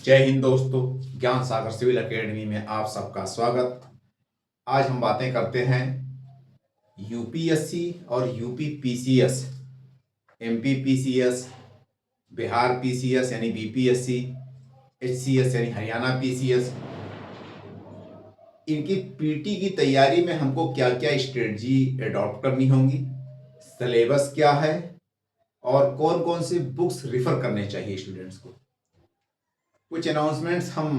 जय हिंद दोस्तों। ज्ञान सागर सिविल एकेडमी में आप सबका स्वागत। आज हम बातें करते हैं यूपीएससी और UP PCS, MP PCS, Bihar PCS यानी बीपीएससी, एचसीएस यानी हरियाणा पीसीएस, इनकी पीटी की तैयारी में हमको क्या क्या स्ट्रेटजी अडॉप्ट करनी होंगी, सिलेबस क्या है और कौन कौन से बुक्स रिफर करने चाहिए स्टूडेंट्स को। कुछ अनाउंसमेंट्स हम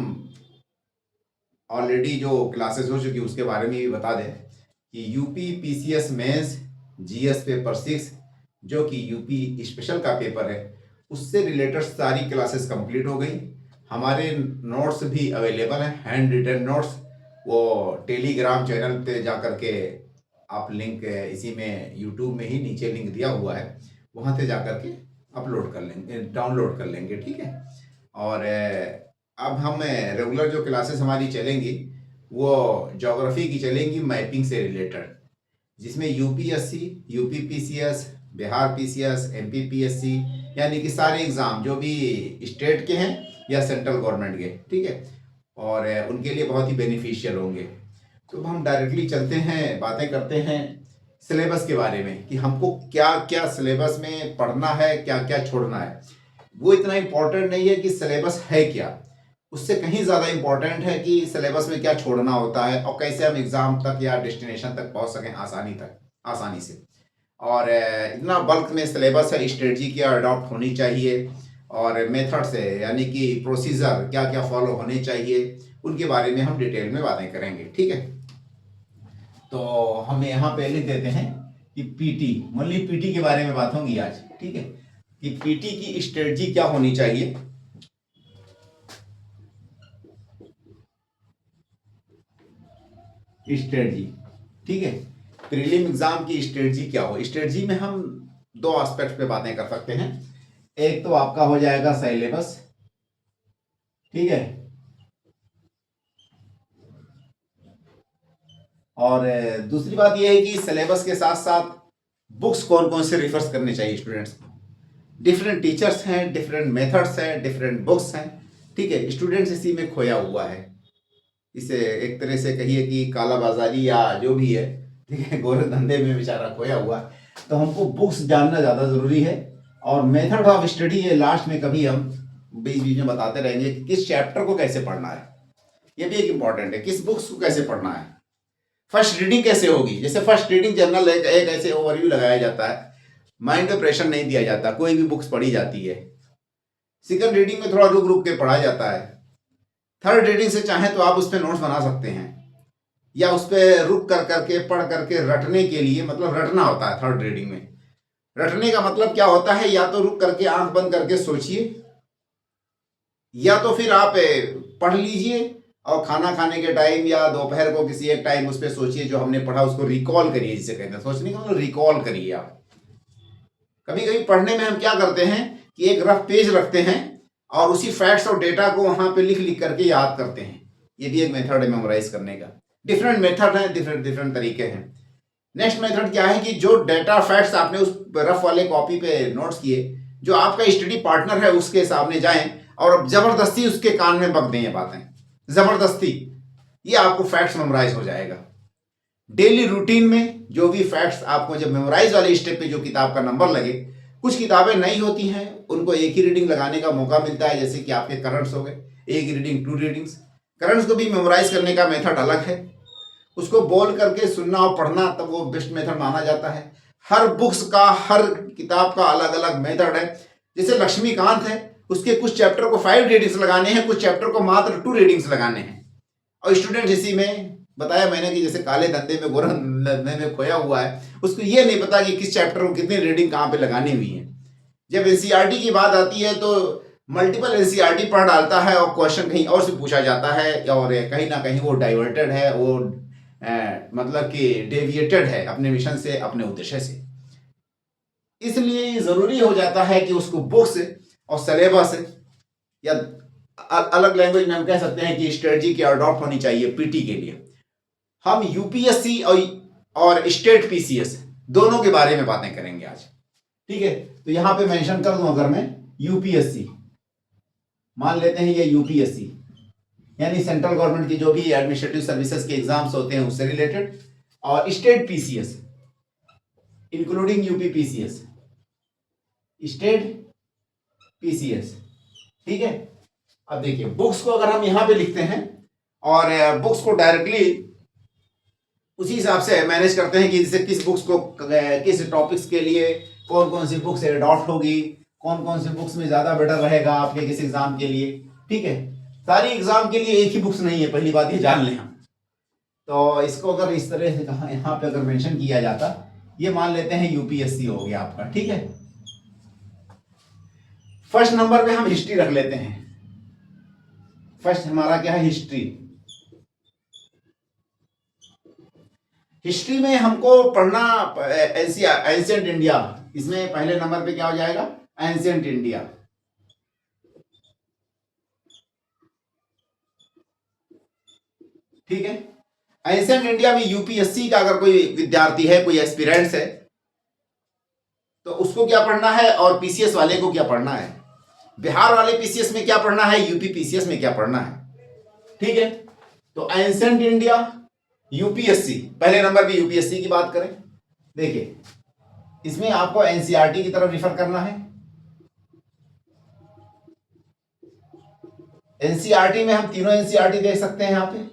ऑलरेडी जो क्लासेस हो चुकी उसके बारे में भी बता दें कि UP PCS mains GS paper 6 जो कि यूपी स्पेशल का पेपर है उससे रिलेटेड सारी क्लासेस कंप्लीट हो गई। हमारे नोट्स भी अवेलेबल हैं, हैंड रिटन नोट्स। वो टेलीग्राम चैनल पे जा कर के आप लिंक इसी में यूट्यूब में ही नीचे लिंक दिया हुआ है, वहाँ से जा कर के अपलोड कर लेंगे, डाउनलोड कर लेंगे, ठीक है। और अब हम रेगुलर जो क्लासेस हमारी चलेंगी वो ज्योग्राफी की चलेंगी, मैपिंग से रिलेटेड, जिसमें UPSC, UP PCS, Bihar PCS, MP PSC यानी कि सारे एग्ज़ाम जो भी स्टेट के हैं या सेंट्रल गवर्नमेंट के, ठीक है, और उनके लिए बहुत ही बेनिफिशियल होंगे। तो हम डायरेक्टली चलते हैं, बातें करते हैं सिलेबस के बारे में कि हमको क्या क्या सिलेबस में पढ़ना है, क्या क्या छोड़ना है। वो इतना इम्पोर्टेंट नहीं है कि सिलेबस है क्या, उससे कहीं ज़्यादा इम्पोर्टेंट है कि सिलेबस में क्या छोड़ना होता है और कैसे हम एग्ज़ाम तक या डेस्टिनेशन तक पहुंच सकें आसानी से। और इतना बल्क में सिलेबस है, स्ट्रेटजी क्या अडॉप्ट होनी चाहिए और मेथड से यानी कि प्रोसीजर क्या क्या फॉलो होने चाहिए, उनके बारे में हम डिटेल में बातें करेंगे, ठीक है। तो हम यहाँ पे लिख देते हैं कि पीटी, ओनली पीटी के बारे में बात होगी आज, ठीक है, कि पीटी की स्ट्रेटजी क्या होनी चाहिए। स्ट्रेटजी, ठीक है, प्रीलिम एग्जाम की स्ट्रेटजी क्या हो। स्ट्रेटजी में हम दो एस्पेक्ट पे बातें कर सकते हैं। एक तो आपका हो जाएगा सिलेबस, ठीक है, और दूसरी बात यह है कि सिलेबस के साथ साथ बुक्स कौन कौन से रिफर्स करने चाहिए स्टूडेंट्स को। डिफरेंट टीचर्स हैं, डिफरेंट मेथड्स हैं, डिफरेंट बुक्स हैं, ठीक है। स्टूडेंट्स इसी में खोया हुआ है, इसे एक तरह से कहिए कि काला बाजारी या जो भी है, ठीक है, गोरे धंधे में बेचारा खोया हुआ है। तो हमको बुक्स जानना ज़्यादा ज़रूरी है और मेथड ऑफ स्टडी ये लास्ट में कभी हम बीच बीच में बताते रहेंगे कि किस चैप्टर को कैसे पढ़ना है। ये भी एक इम्पॉर्टेंट है, किस बुक्स को कैसे पढ़ना है। फर्स्ट रीडिंग कैसे होगी, जैसे फर्स्ट रीडिंग जनरल एक ऐसे ओवरव्यू लगाया जाता है, माइंड पे प्रेशर नहीं दिया जाता, कोई भी बुक्स पढ़ी जाती है। सेकंड रीडिंग में थोड़ा रुक रुक के पढ़ा जाता है। थर्ड रीडिंग से चाहे तो आप उस पर नोट्स बना सकते हैं या उस पर रुक कर करके पढ़ करके रटने के लिए, मतलब रटना होता है थर्ड रीडिंग में। रटने का मतलब क्या होता है, या तो रुक करके आंख बंद करके सोचिए या तो फिर आप पढ़ लीजिए और खाना खाने के टाइम या दोपहर को किसी एक टाइम उस पर सोचिए जो हमने पढ़ा, उसको रिकॉल करिए, जिसे कहते हैं सोचने का मतलब रिकॉल करिए आप। कभी कभी पढ़ने में हम क्या करते हैं कि एक रफ पेज रखते हैं और उसी फैक्ट्स और डेटा को वहां पे लिख लिख करके याद करते हैं। ये भी एक मेथड है मेमोराइज करने का। डिफरेंट मेथड है, डिफरेंट डिफरेंट तरीके हैं। नेक्स्ट मेथड क्या है कि जो डेटा फैक्ट्स आपने उस रफ वाले कॉपी पे नोट्स किए, जो आपका स्टडी पार्टनर है उसके सामने जाएं और जबरदस्ती उसके कान में बक दें ये बातें, जबरदस्ती, ये आपको फैक्ट्स मेमोराइज हो जाएगा। डेली रूटीन में जो भी फैक्ट्स आपको जब मेमोराइज वाले स्टेप पे जो किताब का नंबर लगे, कुछ किताबें नई होती हैं उनको एक ही रीडिंग लगाने का मौका मिलता है, जैसे कि आपके करंट्स हो गए, एक रीडिंग 2 रीडिंग्स। करंट्स को भी मेमोराइज करने का मेथड अलग है, उसको बोल करके सुनना और पढ़ना तब वो बेस्ट मेथड माना जाता है। हर बुक्स का, हर किताब का अलग अलग मेथड है। जैसे लक्ष्मीकांत है, उसके कुछ चैप्टर को 5 रीडिंग्स लगाने हैं, कुछ चैप्टर को मात्र 2 रीडिंग्स लगाने हैं। और स्टूडेंट इसी में बताया मैंने कि जैसे काले धंधे में, गोरा धंधे में खोया हुआ है, उसको ये नहीं पता कि किस चैप्टर को कितनी रीडिंग कहाँ पे लगानी हुई है। जब एनसीईआरटी की बात आती है तो मल्टीपल एनसीईआरटी पढ़ डालता है और क्वेश्चन कहीं और से पूछा जाता है और कहीं ना कहीं वो डाइवर्टेड है, वो मतलब कि डेविएटेड है अपने मिशन से, अपने उद्देश्य से। इसलिए ज़रूरी हो जाता है कि उसको बुक्स और सिलेबस या अलग लैंग्वेज में हम कह सकते हैं कि स्ट्रेटजी की अडॉप्ट होनी चाहिए पीटी के लिए। हम यूपीएससी और स्टेट पीसीएस दोनों के बारे में बातें करेंगे आज, ठीक है। तो यहां पे मेंशन कर दूं अगर मैं यूपीएससी, मान लेते हैं ये यूपीएससी, यानी सेंट्रल गवर्नमेंट की जो भी एडमिनिस्ट्रेटिव सर्विसेज के एग्जाम्स होते हैं उससे रिलेटेड, और state PCS including UP PCS, state PCS. ठीक है। अब देखिए बुक्स को अगर हम यहां पे लिखते हैं और बुक्स को डायरेक्टली उसी हिसाब से मैनेज करते हैं कि जैसे किस बुक्स को किस टॉपिक्स के लिए कौन कौन सी बुक्स एडॉप्ट होगी, कौन कौन सी बुक्स में ज्यादा बेटर रहेगा आपके किस एग्जाम के लिए। ठीक है। सारी एग्जाम के लिए एक ही बुक्स नहीं है, पहली बात ये जान लें हम। तो इसको अगर इस तरह से कहा यहाँ पे अगर मेंशन किया जाता, ये मान लेते हैं यूपीएससी हो गया आपका। ठीक है। फर्स्ट नंबर पे हम हिस्ट्री रख लेते हैं। फर्स्ट हमारा क्या है, हिस्ट्री। हिस्ट्री में हमको पढ़ना एंशिएंट इंडिया, इसमें पहले नंबर पे क्या हो जाएगा, एंशिएंट इंडिया। ठीक है। एंशिएंट इंडिया में यूपीएससी का अगर कोई विद्यार्थी है, कोई एस्पिरेंट्स है, तो उसको क्या पढ़ना है, और पीसीएस वाले को क्या पढ़ना है, बिहार वाले पीसीएस में क्या पढ़ना है, यूपी पीसीएस में क्या पढ़ना है। ठीक है। तो एंशिएंट इंडिया, यूपीएससी, पहले नंबर पे यूपीएससी की बात करें, देखिए इसमें आपको एनसीईआरटी की तरफ रिफर करना है। एनसीईआरटी में हम तीनों एनसीईआरटी देख सकते हैं यहां पे।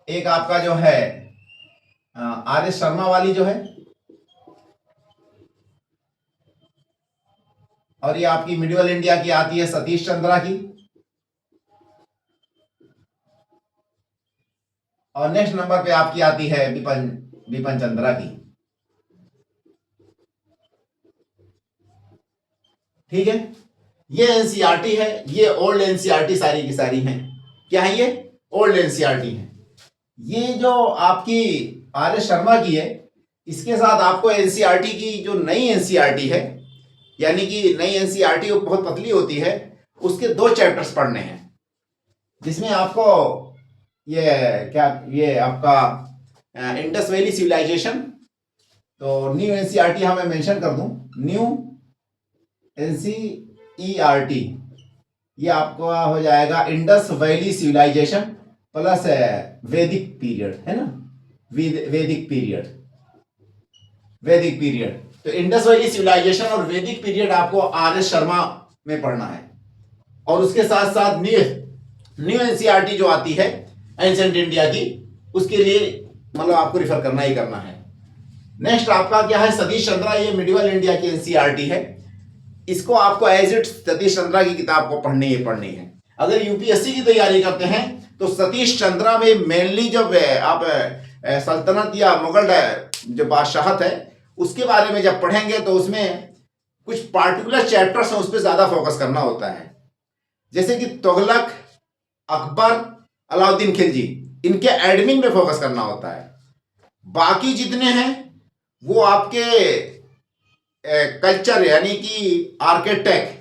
एक आपका जो है आर एस शर्मा वाली जो है, और ये आपकी मिडिवल इंडिया की आती है सतीश चंद्रा की, और नेक्स्ट नंबर पे आपकी आती है विपिन चंद्रा की। ठीक है। ये एनसीईआरटी है, ये ओल्ड एनसीईआरटी सारी की सारी हैं। क्या है ये, ओल्ड एनसीईआरटी है। ये जो आपकी आर एस शर्मा की है, इसके साथ आपको एनसीईआरटी की जो नई एनसीईआरटी है, यानी कि नई एनसीईआरटी बहुत पतली होती है, उसके 2 चैप्टर्स पढ़ने हैं, जिसमें आपको ये क्या, ये आपका इंडस वैली सिविलाइजेशन, तो न्यू एनसीईआरटी मैं मेंशन कर दूं, न्यू एनसीईआरटी, ये आपका हो जाएगा इंडस वैली सिविलाइजेशन प्लस वैदिक पीरियड, है ना, वैदिक पीरियड, वैदिक पीरियड। तो इंडस वैली सिविलाइजेशन और वैदिक पीरियड आपको आर एस शर्मा में पढ़ना है, और उसके साथ साथ न्यू एनसीईआरटी जो आती है एंशिएंट इंडिया की, उसके लिए मतलब आपको रिफर करना ही करना है। नेक्स्ट आपका क्या है, सतीश चंद्रा, ये मिडिवल इंडिया की एनसीईआरटी है, इसको आपको एज इट सतीश चंद्रा की किताब को पढ़नी ही है। अगर यूपीएससी की तैयारी करते हैं तो सतीश चंद्रा में मेनली जब आप सल्तनत या मुगल जो बादशाहत है उसके बारे में जब पढ़ेंगे तो उसमें कुछ पार्टिकुलर चैप्टर्स हैं, उस पर ज्यादा फोकस करना होता है। जैसे कि तुगलक, अकबर, अलाउद्दीन खिलजी, इनके एडमिन पे फोकस करना होता है। बाकी जितने हैं वो आपके कल्चर, यानी कि आर्किटेक्ट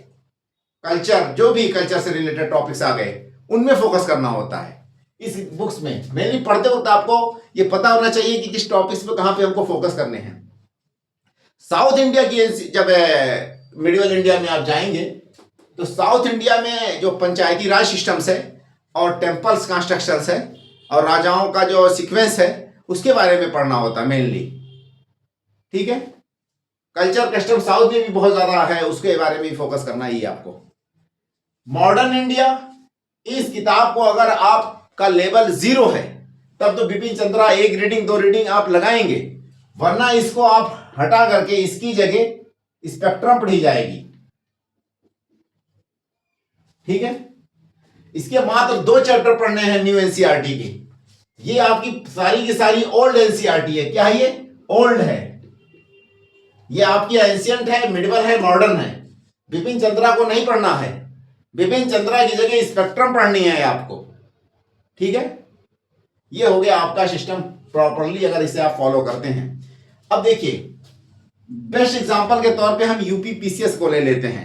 कल्चर, जो भी कल्चर से रिलेटेड टॉपिक्स आ गए उनमें फोकस करना होता है। इस बुक्स में मेनली पढ़ते वक्त आपको ये पता होना चाहिए कि किस टॉपिक्स पे कहां पे हमको फोकस करने हैं। साउथ इंडिया की जब मिडिवल इंडिया में आप जाएंगे तो साउथ इंडिया में जो पंचायती राज सिस्टम्स है और टेम्पल्स कंस्ट्रक्शंस है और राजाओं का जो सीक्वेंस है उसके बारे में पढ़ना होता है मेनली। ठीक है। कल्चर कस्टम साउथ में भी बहुत ज्यादा है, उसके बारे में भी फोकस करना ही आपको। मॉडर्न इंडिया, इस किताब को अगर आपका लेवल 0 है तब तो बिपिन चंद्रा 1 रीडिंग 2 रीडिंग आप लगाएंगे, वरना इसको आप हटा करके इसकी जगह स्पेक्ट्रम पढ़ी जाएगी। ठीक है। इसके मात्र 2 चैप्टर पढ़ने हैं न्यू एनसीईआरटी के। ये आपकी सारी की सारी ओल्ड एनसीईआरटी है। क्या है ये, ओल्ड है। ये आपकी एंशिएंट है, मिडिवल है, मॉडर्न है। बिपिन चंद्रा को नहीं पढ़ना है, बिपिन चंद्रा की जगह स्पेक्ट्रम पढ़नी है आपको। ठीक है। ये हो गया आपका सिस्टम प्रॉपरली, अगर इसे आप फॉलो करते हैं। अब देखिए बेस्ट एग्जांपल के तौर पे हम यूपी पीसीएस को ले लेते हैं।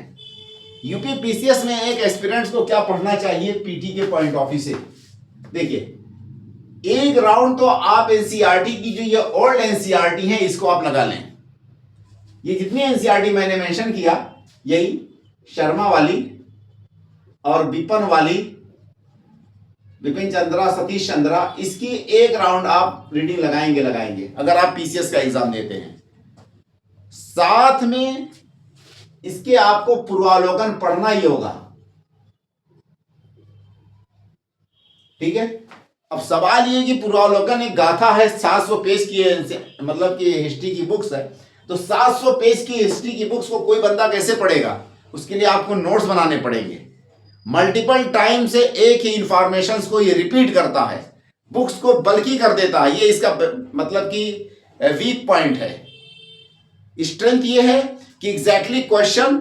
यूपी पीसीएस में एक एस्पिरेंट्स को क्या पढ़ना चाहिए पीटी के पॉइंट ऑफ व्यू से। देखिए एक राउंड तो आप एनसीईआरटी की जो ये ओल्ड एनसीईआरटी है इसको आप लगा लें। ये जितनी एनसीईआरटी मैंने मेंशन किया, यही शर्मा वाली, और विपिन वाली, विपिन चंद्रा, सतीश चंद्रा, इसकी एक राउंड आप रीडिंग लगाएंगे अगर आप पीसीएस का एग्जाम देते हैं। साथ में इसके आपको पूर्वावलोकन पढ़ना ही होगा, ठीक है। अब सवाल ये कि पूर्वावलोकन एक गाथा है, 700 पेज की मतलब कि हिस्ट्री की बुक्स है, तो 700 पेज की हिस्ट्री की बुक्स को कोई बंदा कैसे पढ़ेगा? उसके लिए आपको नोट्स बनाने पड़ेंगे। मल्टीपल टाइम से एक ही इंफॉर्मेशन को ये रिपीट करता है, बुक्स को बल्कि कर देता है। ये इसका मतलब कि वीक पॉइंट है। स्ट्रेंथ ये है कि एग्जैक्टली क्वेश्चन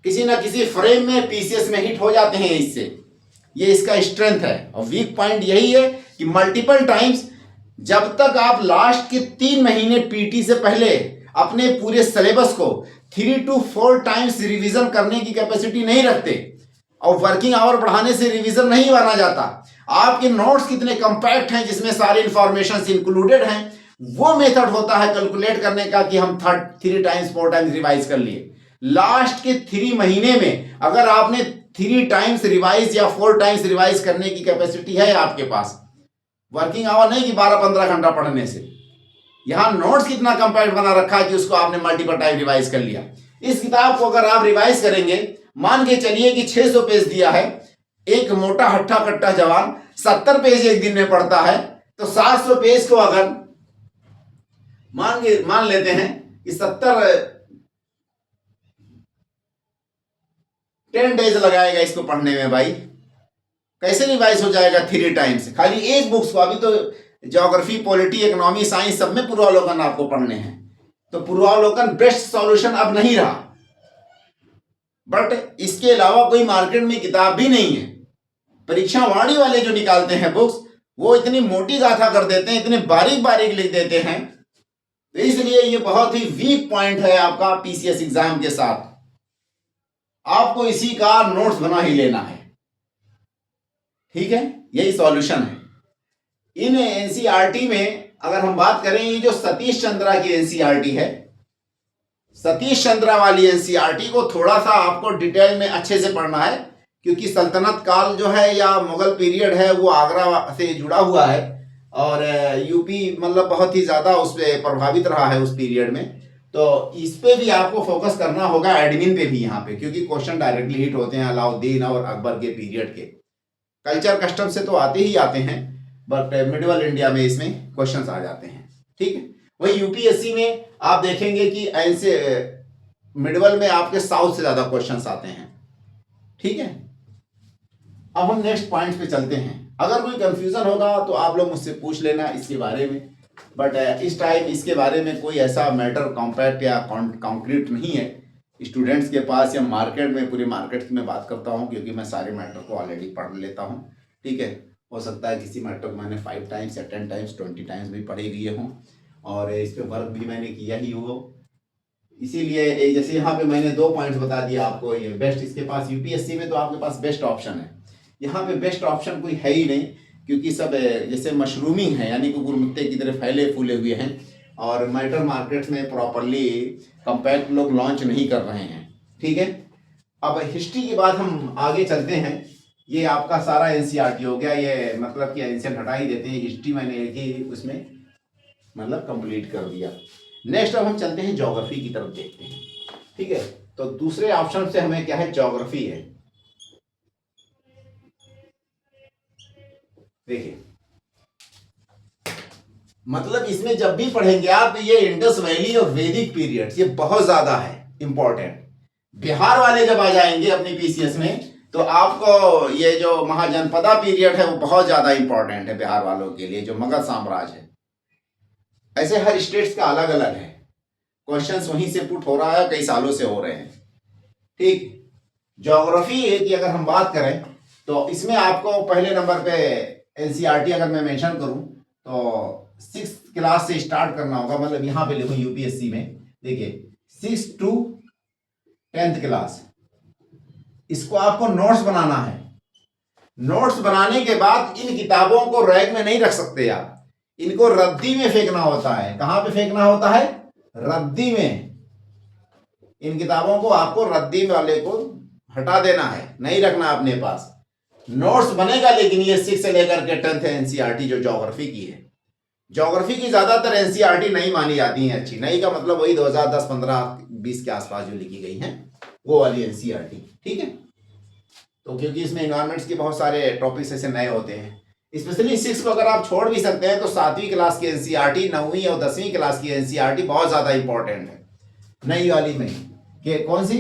किसी ना किसी फ्रेम में पीसीएस में हिट हो जाते हैं इससे, ये इसका स्ट्रेंथ है। और वीक पॉइंट यही है कि मल्टीपल टाइम्स, जब तक आप लास्ट के 3 महीने पीटी से पहले अपने पूरे सिलेबस को 3 to 4 टाइम्स रिवीजन करने की कैपेसिटी नहीं रखते, और वर्किंग आवर बढ़ाने से रिवीजन नहीं माना जाता, आपके नोट्स कितने कंपैक्ट हैं जिसमें सारे इंफॉर्मेशन इंक्लूडेड हैं, वो मेथड होता है कैलकुलेट करने का कि हम 3 टाइम्स 4 टाइम्स रिवाइज कर लिए। लास्ट के 3 महीने में अगर आपने 3 टाइम्स रिवाइज या 4 टाइम्स रिवाइज करने की कैपेसिटी है आपके पास, वर्किंग आवर नहीं कि 12-15 घंटा पढ़ने से, यहां नोट्स कितना कंपैक्ट बना रखा है कि उसको आपने मल्टीपल टाइम रिवाइज कर लिया। इस किताब को अगर आप रिवाइज करेंगे, मान के चलिए कि 600 पेज दिया है, एक मोटा हट्टा कट्टा जवान 70 पेज एक दिन में पढ़ता है, तो 700 पेज को अगर मान लेते हैं कि 10 डेज लगाएगा इसको पढ़ने में, भाई कैसे रिवाइज हो जाएगा 3 टाइम्स? खाली एक बुक्स को, अभी तो ज्योग्राफी, पॉलिटी, इकोनॉमी, साइंस सब में पूर्वावलोकन आपको पढ़ने हैं, तो पूर्वावलोकन बेस्ट सॉल्यूशन अब नहीं रहा। बट इसके अलावा कोई मार्केट में किताब भी नहीं है। परीक्षा वाणी वाले जो निकालते हैं बुक्स, वो इतनी मोटी गाथा कर देते हैं, इतने बारीक बारीक लिख देते हैं, तो इसलिए ये बहुत ही वीक पॉइंट है आपका पीसीएस एग्जाम के साथ। आपको इसी का नोट्स बना ही लेना है, ठीक है, यही सॉल्यूशन है। इन एनसीईआरटी में अगर हम बात करें, ये जो सतीश चंद्रा की एनसीईआरटी है, सतीश चंद्रा वाली एनसीईआरटी को थोड़ा सा आपको डिटेल में अच्छे से पढ़ना है, क्योंकि सल्तनत काल जो है या मुगल पीरियड है वो आगरा से जुड़ा हुआ है, और यूपी मतलब बहुत ही ज़्यादा उस पर प्रभावित रहा है उस पीरियड में, तो इस पे भी आपको फोकस करना होगा, एडमिन पे भी यहाँ पे, क्योंकि क्वेश्चन डायरेक्टली हिट होते हैं अलाउद्दीन और अकबर के पीरियड के। कल्चर कस्टम से तो आते ही आते हैं, बट मिडिवल इंडिया में इसमें क्वेश्चंस आ जाते हैं, ठीक है। वही यूपीएससी में आप देखेंगे कि ऐसे मिडिवल में आपके साउथ से ज़्यादा क्वेश्चंस आते हैं, ठीक है। अब हम नेक्स्ट पॉइंट पे चलते हैं। अगर कोई कंफ्यूजन होगा तो आप लोग मुझसे पूछ लेना इसके बारे में, बट इस टाइम इसके बारे में कोई ऐसा मैटर कॉम्पैक्ट या कॉन्क्रीट नहीं है स्टूडेंट्स के पास या मार्केट में। पूरी मार्केट की मैं बात करता हूँ, क्योंकि मैं सारे मैटर को ऑलरेडी पढ़ लेता हूँ, ठीक है। हो सकता है किसी मैटर को मैंने 5 टाइम्स या 10 टाइम्स 20 टाइम्स भी पढ़े लिए हों, और इस पर वर्क भी मैंने किया ही हो। इसीलिए जैसे यहाँ पे मैंने 2 पॉइंट्स बता दिया आपको, ये बेस्ट इसके पास यूपीएससी में तो आपके पास बेस्ट ऑप्शन है, यहाँ पे बेस्ट ऑप्शन कोई है ही नहीं, क्योंकि सब जैसे मशरूमिंग है, यानी कि गुरमुत्ते की तरह फैले फूले हुए हैं, और मैटर मार्केट्स में प्रॉपरली कंपैक्ट लोग लॉन्च नहीं कर रहे हैं, ठीक है। अब हिस्ट्री के बाद हम आगे चलते हैं। ये आपका सारा एनसीईआरटी हो गया, ये मतलब कि एंशिएंट हटा ही देते हैं, हिस्ट्री मैंने एक ही उसमें मतलब कंप्लीट कर दिया। नेक्स्ट अब हम चलते हैं ज्योग्राफी की तरफ, देखते हैं, ठीक है। तो दूसरे ऑप्शन से हमें क्या है, ज्योग्राफी है। देखिए, मतलब इसमें जब भी पढ़ेंगे आप, ये इंडस वैली और वैदिक पीरियड्स ये बहुत ज्यादा है इंपॉर्टेंट। बिहार वाले जब आ जाएंगे अपनी पीसीएस में, तो आपको ये जो महाजनपदा पीरियड है वो बहुत ज्यादा इंपॉर्टेंट है बिहार वालों के लिए, जो मगध साम्राज्य है। ऐसे हर स्टेट्स का अलग अलग है, क्वेश्चंस वहीं से पुट हो रहा है, कई सालों से हो रहे हैं, ठीक। ज्योग्राफी की अगर हम बात करें तो इसमें आपको पहले नंबर पे एनसीईआरटी अगर मैं मेंशन करूं तो 6th क्लास से स्टार्ट करना होगा। मतलब यहाँ पे लिखो यूपीएससी में, देखिए 6 to 10th क्लास, इसको आपको नोट्स बनाना है। नोट्स बनाने के बाद इन किताबों को रैक में नहीं रख सकते आप, इनको रद्दी में फेंकना होता है। कहाँ पे फेंकना होता है, रद्दी में। इन किताबों को आपको रद्दी वाले को हटा देना है, नहीं रखना अपने पास। नोट्स बनेगा लेकिन ये 6 से लेकर के 10th एनसीईआरटी जो ज्योग्राफी की है, ज्योग्राफी की ज्यादातर एनसीईआरटी नहीं मानी जाती है अच्छी। नहीं का मतलब वही 2010, 15, 20 के आसपास जो लिखी गई हैं वो वाली एनसीईआरटी, ठीक है। तो क्योंकि इसमें इन्वायरमेंट्स के बहुत सारे टॉपिक्स ऐसे नए होते हैं, स्पेशली 6 को अगर आप छोड़ भी सकते हैं तो 7वीं क्लास की एनसीईआरटी, 9वीं और 10वीं क्लास की एनसीईआरटी बहुत ज़्यादा इंपॉर्टेंट है नई वाली में। कि कौन सी,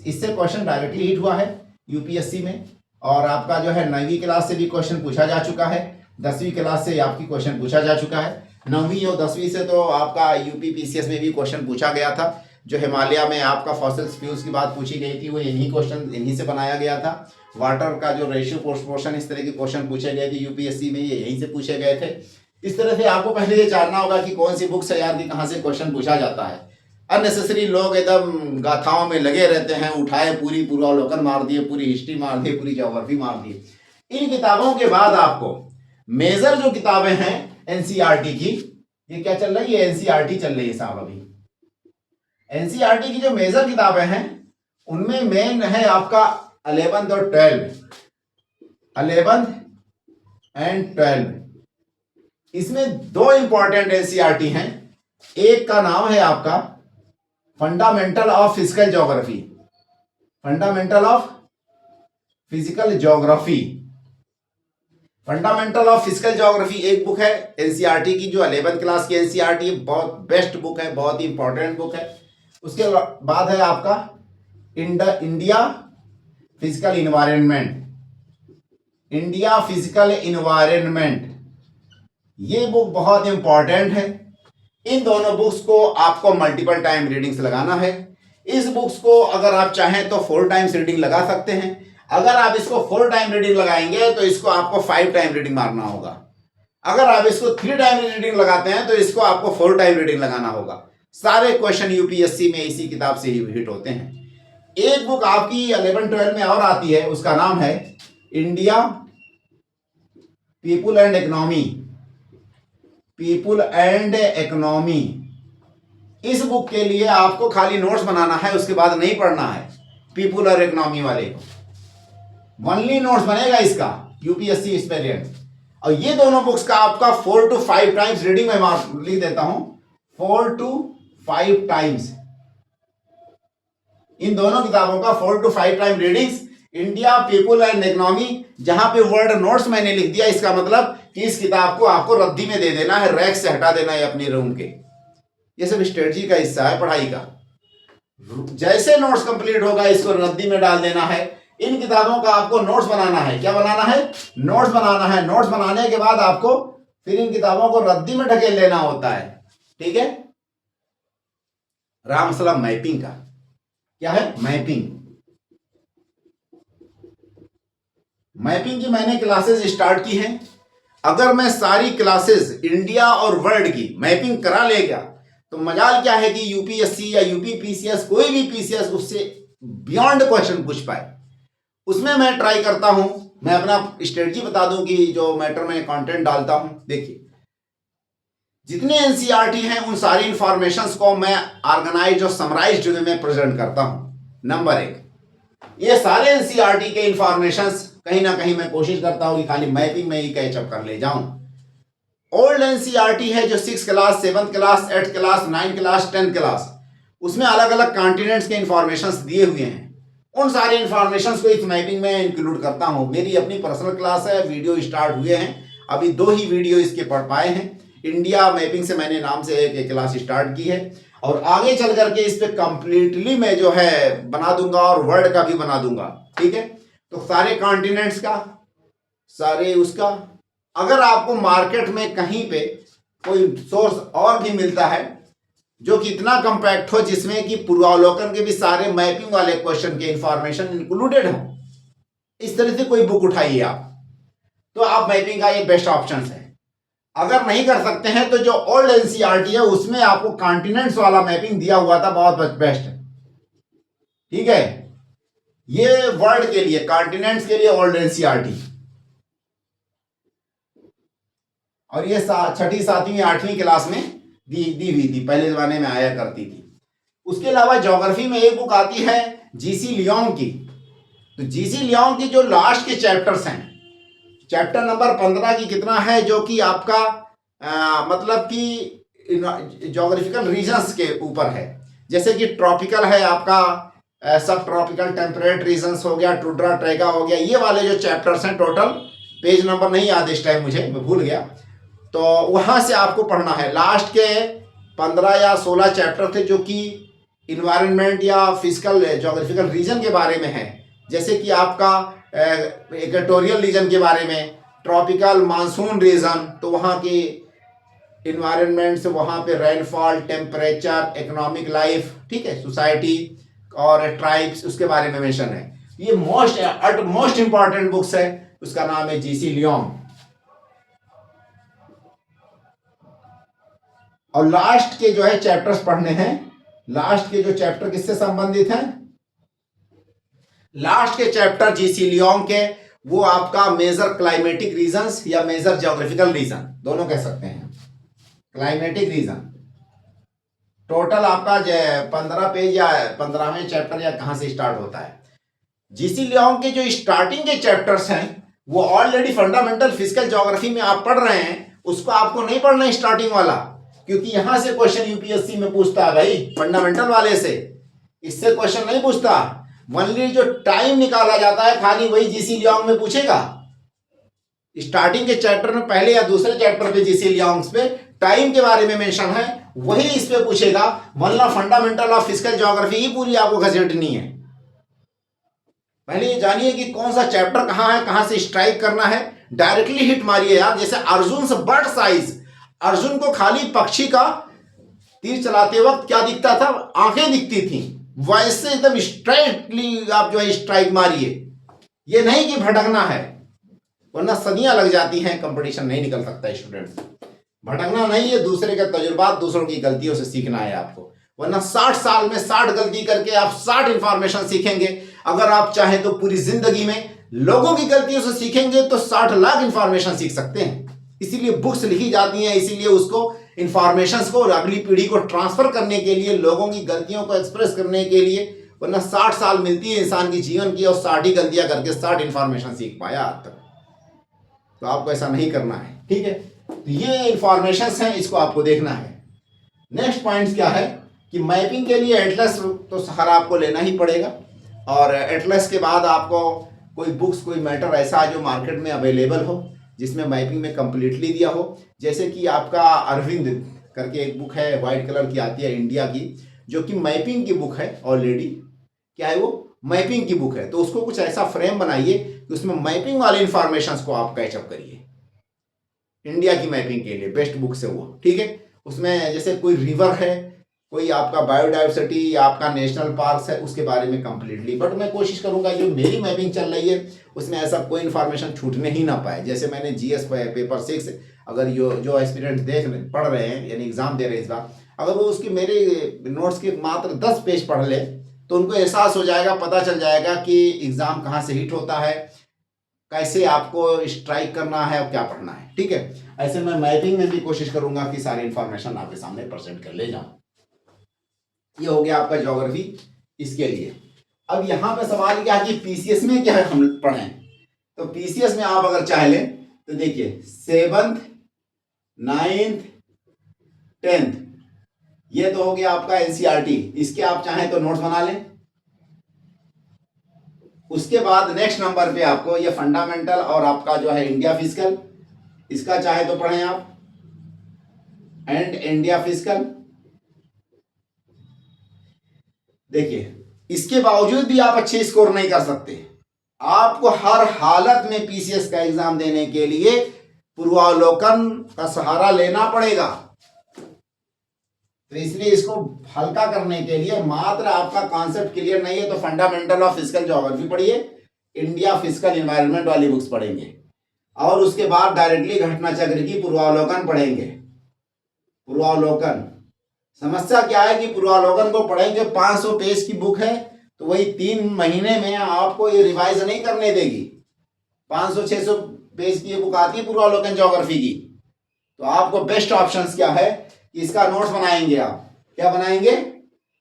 इससे क्वेश्चन डायरेक्टली हिट हुआ है यूपीएससी में, और आपका जो है 9वीं क्लास से भी क्वेश्चन पूछा जा चुका है, 10वीं क्लास से आपकी क्वेश्चन पूछा जा चुका है, 9वीं और 10वीं से तो आपका यूपी पीसीएस में भी क्वेश्चन पूछा गया था। जो हिमालय में आपका फॉसिल्स फ्यूल्स की बात पूछी गई थी वो इन्हीं क्वेश्चन इन्हीं से बनाया गया था। वाटर का जो रेशियो पोर्शन, इस तरह के क्वेश्चन पूछे गए थे यूपीएससी में, ये यहीं से पूछे गए थे। इस तरह से आपको पहले ये जानना होगा कि कौन सी बुक्स है यार कि कहाँ से क्वेश्चन पूछा जाता है। अननेसेसरी लोग एकदम गाथाओं में लगे रहते हैं, उठाए पूरी पूर्वावलोकन मार दिए, पूरी हिस्ट्री मार दी, पूरी ज्योग्राफी मार दी। इन किताबों के बाद आपको मेजर जो किताबें हैं एनसीईआरटी की, ये क्या चल रही है, एनसीईआरटी चल रही है साहब अभी। एनसीईआरटी की जो मेजर किताबें हैं उनमें मेन है आपका 11th और 11th एंड 12। इसमें दो इंपॉर्टेंट एनसीईआरटी हैं। एक का नाम है आपका fundamental of physical geography, fundamental of physical geography, fundamental of physical geography एक बुक है एनसीईआरटी की, जो 11th क्लास की एनसीईआरटी है, बहुत बेस्ट बुक है, बहुत ही इंपॉर्टेंट बुक है। उसके बाद है आपका India physical environment, India physical environment, ये बुक बहुत इंपॉर्टेंट है। इन दोनों बुक्स को आपको मल्टीपल टाइम रीडिंग्स लगाना है। इस बुक्स को अगर आप चाहें तो 4 टाइम्स रीडिंग लगा सकते हैं। अगर आप इसको 4 टाइम रीडिंग लगाएंगे तो इसको आपको 5 टाइम रीडिंग मारना होगा। अगर आप इसको 3 टाइम रीडिंग लगाते हैं तो इसको आपको 4 टाइम रीडिंग लगाना होगा। सारे क्वेश्चन यूपीएससी में इसी किताब से ही हिट होते हैं। एक बुक आपकी 11-12 में और आती है, उसका नाम है India people and economy, people and economy. इस बुक के लिए आपको खाली नोट्स बनाना है, उसके बाद नहीं पढ़ना है पीपुल और इकोनॉमी वाले को। ओनली नोट्स बनेगा इसका यूपीएससी एक्सपीरियंस। और ये दोनों बुक्स का आपका 4 to 5 टाइम्स रीडिंग में लिख देता हूं, 4 to 5 टाइम्स। इन दोनों किताबों का 4 to 5 time readings, India people and economy. जहां पे वर्ड नोट्स मैंने लिख दिया, इसका मतलब कि इस किताब को आपको रद्दी में दे देना है, रैक से हटा देना है अपने रूम के। ये सब स्ट्रेटजी का हिस्सा है पढ़ाई का। जैसे नोट्स कंप्लीट होगा इसको रद्दी में डाल देना है। इन किताबों का आपको नोट्स बनाना है। क्या बनाना है? नोट्स बनाना है। नोट्स बनाने के बाद आपको फिर इन किताबों को रद्दी में ढकेल लेना होता है, ठीक है। रहा मसला मैपिंग का। क्या है? मैपिंग। मैपिंग की मैंने क्लासेस स्टार्ट की हैं। अगर मैं सारी क्लासेस इंडिया और वर्ल्ड की मैपिंग करा लेगा तो मजाल क्या है कि यूपीएससी या यूपी पीसीएस, कोई भी पीसीएस उससे बियॉन्ड क्वेश्चन पूछ पाए। उसमें मैं ट्राई करता हूं, मैं अपना स्ट्रेटजी बता दूं कि जो मैटर में कंटेंट डालता हूं। देखिए, जितने एनसीईआरटी हैं उन सारी इंफॉर्मेशंस को मैं ऑर्गेनाइज और समराइज्ड वे में प्रेजेंट करता हूं। नंबर 1, ये सारे एनसीईआरटी के इंफॉर्मेशंस कहीं ना कहीं मैं कोशिश करता हूं कि खाली मैपिंग में ही कैचअप कर ले जाऊं। ओल्ड एनसीईआरटी है जो 6 class, 7th class, 8th class, 9th class, 10th class, उसमें अलग अलग कॉन्टिनेंट्स के इंफॉर्मेशंस दिए हुए हैं। उन सारे इंफॉर्मेशंस को इस मैपिंग में इंक्लूड करता हूं। मेरी अपनी पर्सनल क्लास है, वीडियो स्टार्ट हुए हैं, अभी 2 ही वीडियो इसके पढ़ पाए हैं। इंडिया मैपिंग से मैंने नाम से एक क्लास स्टार्ट की है और आगे चल करके इस पर कंप्लीटली मैं जो है बना दूंगा और वर्ल्ड का भी बना दूंगा, ठीक है। तो सारे कॉन्टिनेंट्स का, सारे उसका, अगर आपको मार्केट में कहीं पे कोई सोर्स और भी मिलता है जो कि इतना कंपैक्ट हो, जिसमें कि पूर्वावलोकन के भी सारे मैपिंग वाले क्वेश्चन के इंफॉर्मेशन इंक्लूडेड हो, इस तरह से कोई बुक उठाइए आप, तो आप मैपिंग का ये बेस्ट ऑप्शन है। अगर नहीं कर सकते हैं तो जो ओल्ड एनसीईआरटी है उसमें आपको कॉन्टिनेंट्स वाला मैपिंग दिया हुआ था, बहुत बेस्ट है, ठीक है। ये वर्ल्ड के लिए, कॉन्टिनेंट्स के लिए ओल्ड एनसीईआरटी, और ये 6ठी, 7वीं, 8वीं क्लास में दी हुई थी, पहले जमाने में आया करती थी। उसके अलावा ज्योग्राफी में एक बुक आती है जीसी लियोंग की, तो जीसी लियोंग की जो लास्ट के चैप्टर्स हैं, चैप्टर नंबर 15 की कितना है, जो कि आपका मतलब कि ज्योग्राफिकल रीजन्स के ऊपर है। जैसे कि ट्रॉपिकल है आपका, सब ट्रॉपिकल टेम्परेट रीजन्स हो गया, टुंड्रा ट्रैगा हो गया, ये वाले जो चैप्टर्स हैं, टोटल पेज नंबर नहीं याद इस टाइम मुझे, मैं भूल गया, तो वहां से आपको पढ़ना है। लास्ट के 15 या 16 चैप्टर थे जो कि इन्वायरमेंट या फिजिकल ज्योग्राफिकल रीजन के बारे में है। जैसे कि आपका इक्वेटोरियल रीजन के बारे में, ट्रॉपिकल मानसून रीजन, तो वहाँ की इन्वायरमेंट से वहाँ पे रेनफॉल, टेम्परेचर, इकोनॉमिक लाइफ, ठीक है, सोसाइटी और ट्राइब्स, उसके बारे में मेंशन है। ये मोस्ट इंपॉर्टेंट बुक्स है, उसका नाम है जीसी लियोंग। और लास्ट के जो है चैप्टर्स पढ़ने हैं। लास्ट के जो चैप्टर किससे संबंधित हैं? लास्ट के चैप्टर जीसी लियोंग के, वो आपका मेजर क्लाइमेटिक रीजंस या मेजर ज्योग्राफिकल रीजन, दोनों कह सकते हैं। क्लाइमेटिक रीजन टोटल आपका 15 पेज या 15वें चैप्टर या कहां से स्टार्ट होता है। जीसी लियोंग के जो स्टार्टिंग के चैप्टर्स हैं वो ऑलरेडी फंडामेंटल फिजिकल ज्योग्राफी में आप पढ़ रहे हैं, उसको आपको नहीं पढ़ना है स्टार्टिंग वाला, क्योंकि यहां से क्वेश्चन यूपीएससी में पूछता है भाई, फंडामेंटल वाले से, इससे क्वेश्चन नहीं पूछता। ओनली जो टाइम निकाला जाता है खाली वही जीसी लियोंग में पूछेगा। स्टार्टिंग के चैप्टर में पहले या दूसरे चैप्टर पे जीसी लियोंग पे टाइम के बारे में मेंशन है, वही इस पे पूछेगा, वरना फंडामेंटल ऑफ फिजिकल ज्योग्राफी ही पूरी आपको घसीटनी है। पहले ये जानिए कि कौन सा चैप्टर कहां है, कहां से स्ट्राइक करना है, डायरेक्टली हिट मारिए यार। जैसे अर्जुन से बर्ड साइज, अर्जुन को खाली पक्षी का तीर चलाते वक्त क्या दिखता था? आंखें दिखती थी। वैसे एकदम स्ट्राइटली आप जो है स्ट्राइक मारिए, ये नहीं कि भटकना है, वरना सदियां लग जाती हैं, कंपटीशन नहीं निकल सकता स्टूडेंट्स। भटकना नहीं है, दूसरे के तजुर्बात, दूसरों की गलतियों से सीखना है आपको, वरना 60 साल में 60 गलती करके आप 60 इंफॉर्मेशन सीखेंगे। अगर आप चाहें तो पूरी जिंदगी में लोगों की गलतियों से सीखेंगे तो 60 लाख इंफॉर्मेशन सीख सकते हैं। इसीलिए बुक्स लिखी जाती हैं, इसीलिए उसको इंफॉर्मेशन को अगली पीढ़ी को ट्रांसफर करने के लिए, लोगों की गलतियों को एक्सप्रेस करने के लिए, वरना 60 साल मिलती है इंसान की जीवन की, और 60 ही गलतियां करके 60 इंफॉर्मेशन सीख पाया आज तक। तो आपको ऐसा नहीं करना है, ठीक है। तो ये इंफॉर्मेशन हैं, इसको आपको देखना है। नेक्स्ट पॉइंट क्या है कि मैपिंग के लिए एटलस तो सहारा आपको लेना ही पड़ेगा, और एटलस के बाद आपको कोई बुक्स, कोई मैटर ऐसा जो मार्केट में अवेलेबल हो, जिसमें मैपिंग में कंप्लीटली दिया हो। जैसे कि आपका अरविंद करके एक बुक है, वाइट कलर की आती है, इंडिया की, जो कि मैपिंग की बुक है ऑलरेडी। क्या है वो? मैपिंग की बुक है। तो उसको कुछ ऐसा फ्रेम बनाइए कि उसमें मैपिंग वाले इंफॉर्मेशन को आप कैचअप करिए। इंडिया की मैपिंग के लिए बेस्ट बुक से वो, ठीक है। उसमें जैसे कोई रिवर है, कोई आपका बायोडाइवर्सिटी या आपका नेशनल पार्क है, उसके बारे में कंप्लीटली। बट मैं कोशिश करूंगा जो मेरी मैपिंग चल रही है उसमें ऐसा कोई इन्फॉर्मेशन छूटने ही ना पाए। जैसे मैंने जीएस पेपर 6, अगर जो एस्पिरेंट पढ़ रहे हैं, यानी एग्जाम दे रहे हैं इस बार, अगर वो उसकी मेरे नोट्स के मात्र 10 पेज पढ़ ले तो उनको एहसास हो जाएगा, पता चल जाएगा कि एग्जाम कहाँ से हिट होता है, कैसे आपको स्ट्राइक करना है और क्या पढ़ना है, ठीक है। ऐसे मैं मैपिंग में भी कोशिश करूंगा कि सारी इंफॉर्मेशन आपके सामने प्रेजेंट कर ले जाऊं। ये हो गया आपका ज्योग्राफी इसके लिए। अब यहाँ पे सवाल क्या है कि पीसीएस में क्या हम पढ़ें। तो पीसीएस में आप अगर चाह लें तो देखिए 7th, 9th, 10th, ये तो हो गया आपका एनसीईआरटी। इसके आप चाहें तो नोट्स बना लें। उसके बाद नेक्स्ट नंबर पे आपको ये फंडामेंटल और आपका जो है इंडिया फिजिकल, इसका चाहे तो पढ़ें आप, एंड इंडिया फिजिकल। देखिए इसके बावजूद भी आप अच्छे स्कोर नहीं कर सकते। आपको हर हालत में पीसीएस का एग्जाम देने के लिए पूर्वावलोकन का सहारा लेना पड़ेगा। तो इसलिए इसको हल्का करने के लिए, मात्र आपका कॉन्सेप्ट क्लियर नहीं है तो फंडामेंटल ऑफ फिजिकल ज्योग्राफी पढ़िए, इंडिया फिजिकल एनवायरनमेंट वाली बुक्स पढ़ेंगे, और उसके बाद डायरेक्टली घटना चक्र की पूर्वावलोकन पढ़ेंगे। पूर्वावलोकन समस्या क्या है कि पूर्वावलोकन को पढ़ेंगे, 500 पेज की बुक है, तो वही 3 महीने में आपको ये रिवाइज नहीं करने देगी। 500-600 पेज की ये बुक आती है पूर्वावलोकन ज्योग्राफी की। तो आपको बेस्ट ऑप्शंस क्या है, इसका नोट्स बनाएंगे। आप क्या बनाएंगे?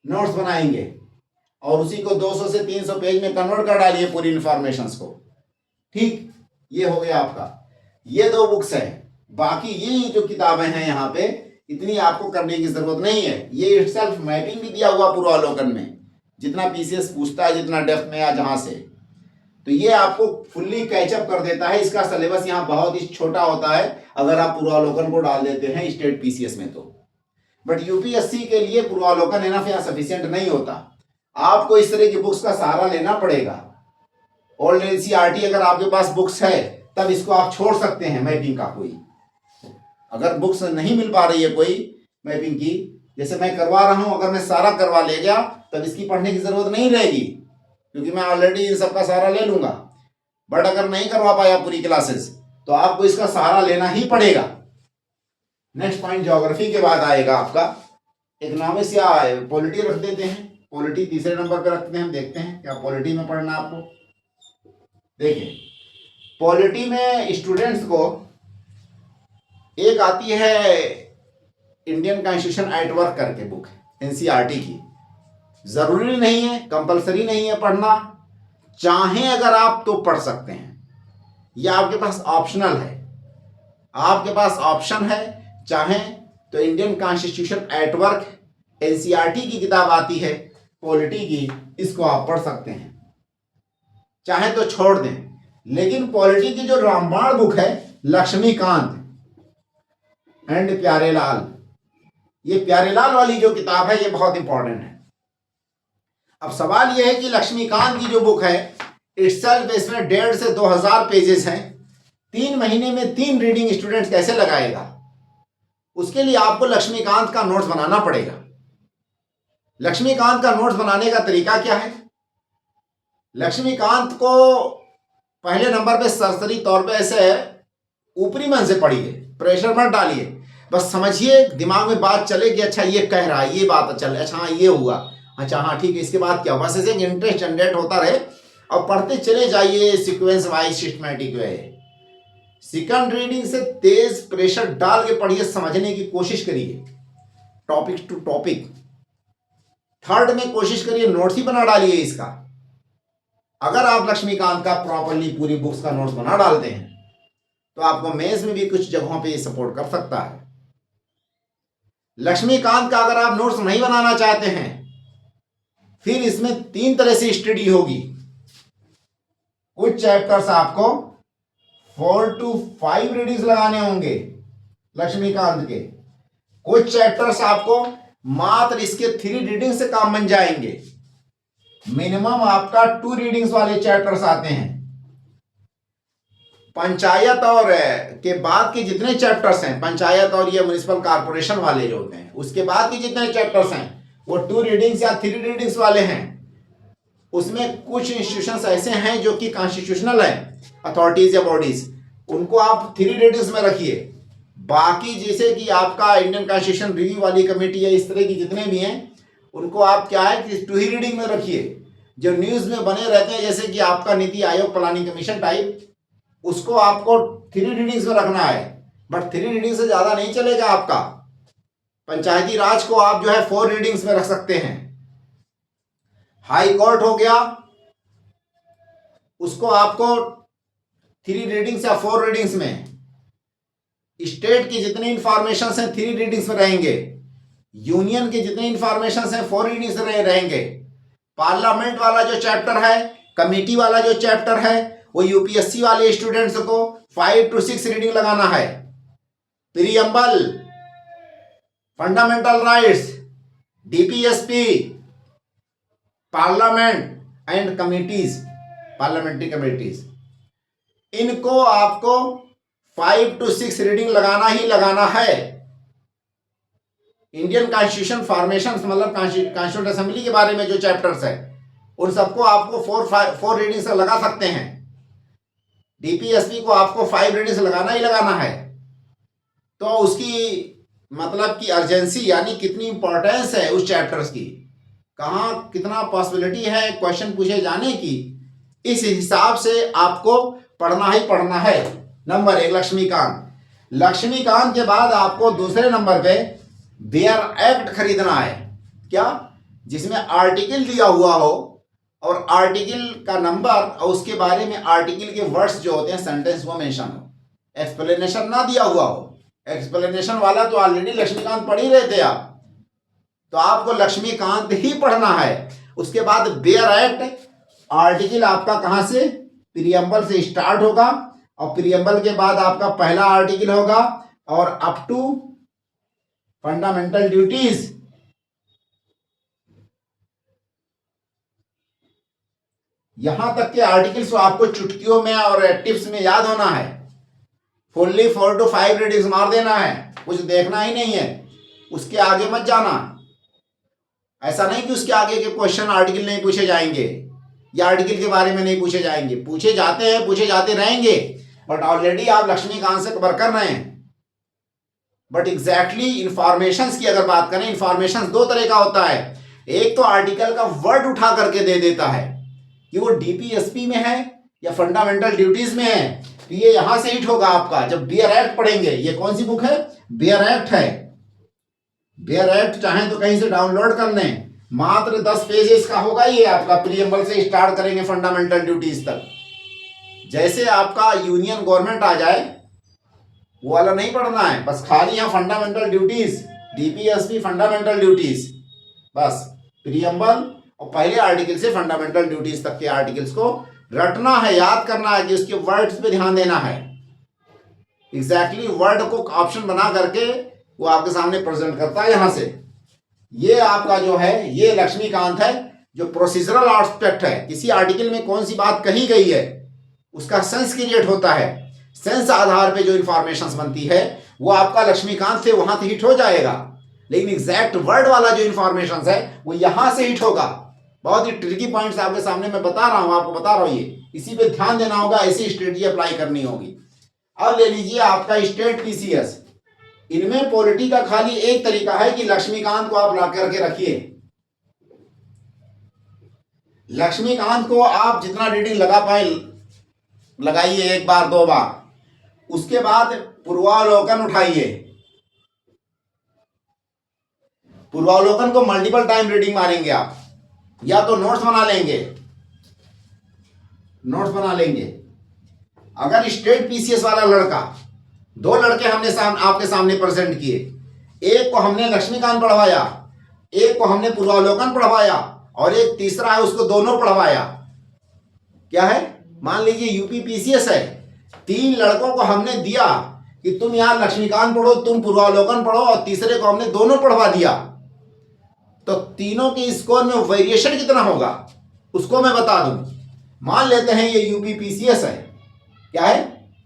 नोट्स बनाएंगे। और उसी को 200 से 300 पेज में कन्वर्ट कर डालिए पूरी इंफॉर्मेशंस को। ठीक, ये हो गया आपका। ये 2 बुक्स हैं। बाकी ये जो किताबें हैं यहाँ पे इतनी आपको करने की जरूरत नहीं है। ये इटसेल्फ मैपिंग भी दिया हुआ पूर्वावलोकन में, जितना पीसीएस पूछता है, जितना डेप्थ में या जहाँ से, तो ये आपको फुल्ली कैचअप कर देता है। इसका सिलेबस यहाँ बहुत ही छोटा होता है अगर आप पूर्वावलोकन को डाल देते हैं स्टेट पीसीएस में तो। बट यूपीएससी के लिए पूर्वावलोकन इनफ या सफिशिएंट नहीं होता, आपको इस तरह की बुक्स का सहारा लेना पड़ेगा। ओल्ड एनसीईआरटी अगर आपके पास बुक्स है तब इसको आप छोड़ सकते हैं मैपिंग का। कोई अगर बुक्स नहीं मिल पा रही है कोई मैपिंग की, जैसे मैं करवा रहा हूं, अगर मैं सारा करवा ले गया तब इसकी पढ़ने की जरूरत नहीं रहेगी, क्योंकि मैं ऑलरेडी इन सबका सहारा ले लूंगा। बट अगर नहीं करवा पाया पूरी क्लासेस तो आपको इसका सहारा लेना ही पड़ेगा। नेक्स्ट पॉइंट ज्योग्राफी के बाद आएगा आपका इकोनॉमिक्स या पॉलिटी रख देते हैं। पॉलिटी तीसरे नंबर पर रखते हैं। हम देखते हैं क्या पॉलिटी में पढ़ना आपको। देखिए, पॉलिटी में स्टूडेंट्स को एक आती है इंडियन कॉन्स्टिट्यूशन एट वर्क करके बुक है एनसीईआरटी की। जरूरी नहीं है, कंपलसरी नहीं है पढ़ना, चाहे अगर आप तो पढ़ सकते हैं, यह आपके पास ऑप्शनल है। आपके पास ऑप्शन है, चाहे तो Indian constitution at work NCERT की किताब आती है पॉलिटी की, इसको आप पढ़ सकते हैं, चाहे तो छोड़ दें। लेकिन पॉलिटी की जो रामबाण बुक है लक्ष्मीकांत एंड प्यारेलाल, ये प्यारेलाल वाली जो किताब है ये बहुत इंपॉर्टेंट है। अब सवाल यह है कि लक्ष्मीकांत की जो बुक है इटसेल्फ इसमें 150 से 2000 पेजेस हैं। 3 महीने में 3 रीडिंग स्टूडेंट्स कैसे लगाएगा? उसके लिए आपको लक्ष्मीकांत का नोट्स बनाना पड़ेगा। लक्ष्मीकांत का नोट्स बनाने का तरीका क्या है? लक्ष्मीकांत को पहले नंबर पे सरसरी तौर पे ऐसे ऊपरी मन से पढ़िए, प्रेशर मत डालिए, बस समझिए, दिमाग में बात चले कि अच्छा ये कह रहा है, ये बात चल, अच्छा हाँ ये हुआ, अच्छा हाँ ठीक है, इसके बाद क्या, बस ऐसे इंटरेस्ट जनरेट होता रहे और पढ़ते चले जाइए sequence wise systematic way. Second reading से तेज प्रेशर डाल के पढ़िए, समझने की कोशिश करिए टॉपिक टू टॉपिक। थर्ड में कोशिश करिए नोट्स ही बना डालिए इसका। अगर आप लक्ष्मीकांत का प्रॉपरली पूरी बुक्स का नोट्स बना डालते हैं तो आपको मेंस में भी कुछ जगहों पे सपोर्ट कर सकता है। लक्ष्मीकांत का अगर आप नोट्स नहीं बनाना चाहते हैं, फिर इसमें 3 तरह से स्टडी होगी। कुछ चैप्टर्स आपको 4 to 5 रीडिंग्स लगाने होंगे लक्ष्मीकांत के, कुछ चैप्टर्स आपको मात्र इसके 3 रीडिंग से काम बन जाएंगे। मिनिमम आपका 2 रीडिंग्स वाले चैप्टर्स आते हैं। पंचायत और के बाद के जितने चैप्टर्स हैं, पंचायत और ये म्युनिसिपल कॉर्पोरेशन वाले जो होते हैं, उसके बाद के जितने चैप्टर्स हैं वो 2 रीडिंग्स या 3 रीडिंग्स वाले हैं। उसमें कुछ इंस्टीट्यूशंस ऐसे हैं जो कि कॉन्स्टिट्यूशनल हैं, अथॉरिटीज या बॉडीज, उनको आप 3 रीडिंग्स में रखिए। बाकी जैसे कि आपका इंडियन कॉन्स्टिट्यूशन रिव्यू वाली कमेटी है, इस तरह की जितने भी हैं उनको आप क्या है कि 2 ही रीडिंग में रखिए। जो न्यूज़ में बने रहते हैं जैसे कि आपका NITI Aayog planning commission type, उसको आपको 3 रीडिंग्स में रखना है, बट 3 रीडिंग से ज़्यादा नहीं चलेगा आपका। पंचायती राज को आप जो है 4 रीडिंग्स में रख सकते हैं। हाई कोर्ट हो गया, उसको आपको 3 रीडिंग्स या 4 रीडिंग्स में। स्टेट की जितनी इंफॉर्मेशन हैं 3 रीडिंग्स में रहेंगे। यूनियन के जितने इंफॉर्मेशन हैं 4 रीडिंग्स में रहेंगे। पार्लियामेंट वाला जो चैप्टर है, कमेटी वाला जो चैप्टर है, वो यूपीएससी वाले स्टूडेंट्स को 5 to 6 रीडिंग लगाना है। Preamble, fundamental rights, DPSP, parliament and committees, parliamentary committees, इनको आपको 5 to 6 रीडिंग लगाना ही लगाना है। इंडियन कॉन्स्टिट्यूशन फॉर्मेशन मतलब कॉन्स्टिट्यूंट असेंबली के बारे में जो चैप्टर्स है उन सबको आपको 4 रीडिंग से लगा सकते हैं। डीपीएसपी को आपको 5 रीडिंग से लगाना ही लगाना है। तो उसकी मतलब कि अर्जेंसी यानी कितनी इंपॉर्टेंस है उस चैप्टर्स की, कहाँ कितना पॉसिबिलिटी है क्वेश्चन पूछे जाने की, इस हिसाब से आपको पढ़ना ही पढ़ना है। नंबर 1 लक्ष्मीकांत। लक्ष्मीकांत के बाद आपको दूसरे नंबर पे बेयर एक्ट खरीदना है। क्या? जिसमें आर्टिकल दिया हुआ हो और आर्टिकल का नंबर और उसके बारे में आर्टिकल के वर्ड्स जो होते हैं सेंटेंस वो मेंशन हो, एक्सप्लेनेशन ना दिया हुआ हो। एक्सप्लेनेशन वाला तो ऑलरेडी लक्ष्मीकांत पढ़ ही रहे थे आप, तो आपको लक्ष्मीकांत ही पढ़ना है। उसके बाद बेयर एक्ट, आर्टिकल आपका कहां से, प्रीएम्बल से स्टार्ट होगा और प्रीएम्बल के बाद आपका पहला आर्टिकल होगा और अप टू फंडामेंटल ड्यूटीज। यहां तक के आर्टिकल्स आपको चुटकियों में और टिप्स में याद होना है। फुल्ली 4 to 5 रीडिंग्स मार देना है, कुछ देखना ही नहीं है, उसके आगे मत जाना। ऐसा नहीं कि उसके आगे के क्वेश्चन आर्टिकल नहीं पूछे जाएंगे या आर्टिकल के बारे में नहीं पूछे जाएंगे, पूछे जाते हैं, पूछे जाते रहेंगे, बट ऑलरेडी आप लक्ष्मीकांत से कवर कर रहे हैं। बट एग्जैक्टली इंफॉर्मेशन की अगर बात करें, इंफॉर्मेशन दो तरह का होता है। एक तो आर्टिकल का वर्ड उठा करके दे देता है कि वो डीपीएसपी में है या फंडामेंटल ड्यूटीज में है, तो ये यहां से हिट होगा आपका जब बेयर एक्ट पढ़ेंगे। ये कौन सी बुक है, बेयर एक्ट है। बेयर एक्ट चाहें तो कहीं से डाउनलोड कर लें, मात्र 10 पेजेस का होगा ये आपका। प्रीएम्बल से स्टार्ट करेंगे फंडामेंटल ड्यूटीज तक। जैसे आपका यूनियन गवर्नमेंट आ जाए वो वाला नहीं पढ़ना है, बस खाली यहाँ fundamental duties, DPSP fundamental duties, बस प्रीएम्बल और पहले आर्टिकल से फंडामेंटल ड्यूटीज तक के आर्टिकल्स को रटना है, याद करना है कि उसके वर्ड्स पे ध्यान देना है। एग्जैक्टली वर्ड को ऑप्शन बना करके वो आपके सामने प्रेजेंट करता है। यहां से ये आपका जो है ये लक्ष्मीकांत है, जो प्रोसीजरल एस्पेक्ट है, किसी आर्टिकल में कौन सी बात कही गई है उसका सेंस क्रिएट होता है, सेंस आधार पे जो इंफॉर्मेशन बनती है वो आपका लक्ष्मीकांत से वहां से हिट हो जाएगा। लेकिन एग्जैक्ट वर्ड वाला जो इंफॉर्मेशन है वो यहां से हिट होगा। बहुत ही ट्रिकी पॉइंट्स आपके सामने मैं बता रहा हूं, आपको बता रहा हूं, ये इसी पे ध्यान देना होगा, ऐसी स्ट्रेटजी अप्लाई करनी होगी। अब ले लीजिए आपका स्टेट पीसीएस, इनमें पॉलिटी का खाली एक तरीका है कि लक्ष्मीकांत को आप ला करके रखिए। लक्ष्मीकांत को आप जितना रीडिंग लगा पाए लगाइए, 1 बार 2 बार, उसके बाद पूर्वावलोकन उठाइए। पूर्वावलोकन को मल्टीपल टाइम रीडिंग मारेंगे आप, या तो नोट्स बना लेंगे, नोट्स बना लेंगे। अगर स्टेट पीसीएस वाला लड़का, 2 लड़के हमने आपके सामने प्रेजेंट किए, एक को हमने लक्ष्मीकांत पढ़वाया, एक को हमने पूर्वावलोकन पढ़वाया और एक तीसरा है उसको दोनों पढ़वाया। क्या है, मान लीजिए यूपी पीसीएस है, 3 लड़कों को हमने दिया कि तुम यहां लक्ष्मीकांत पढ़ो, तुम पूर्वावलोकन पढ़ो, और तीसरे को हमने दोनों पढ़वा दिया, तो तीनों के स्कोर में वेरिएशन कितना होगा उसको मैं बता दूं। मान लेते हैं ये यूपी पीसीएस है, क्या है,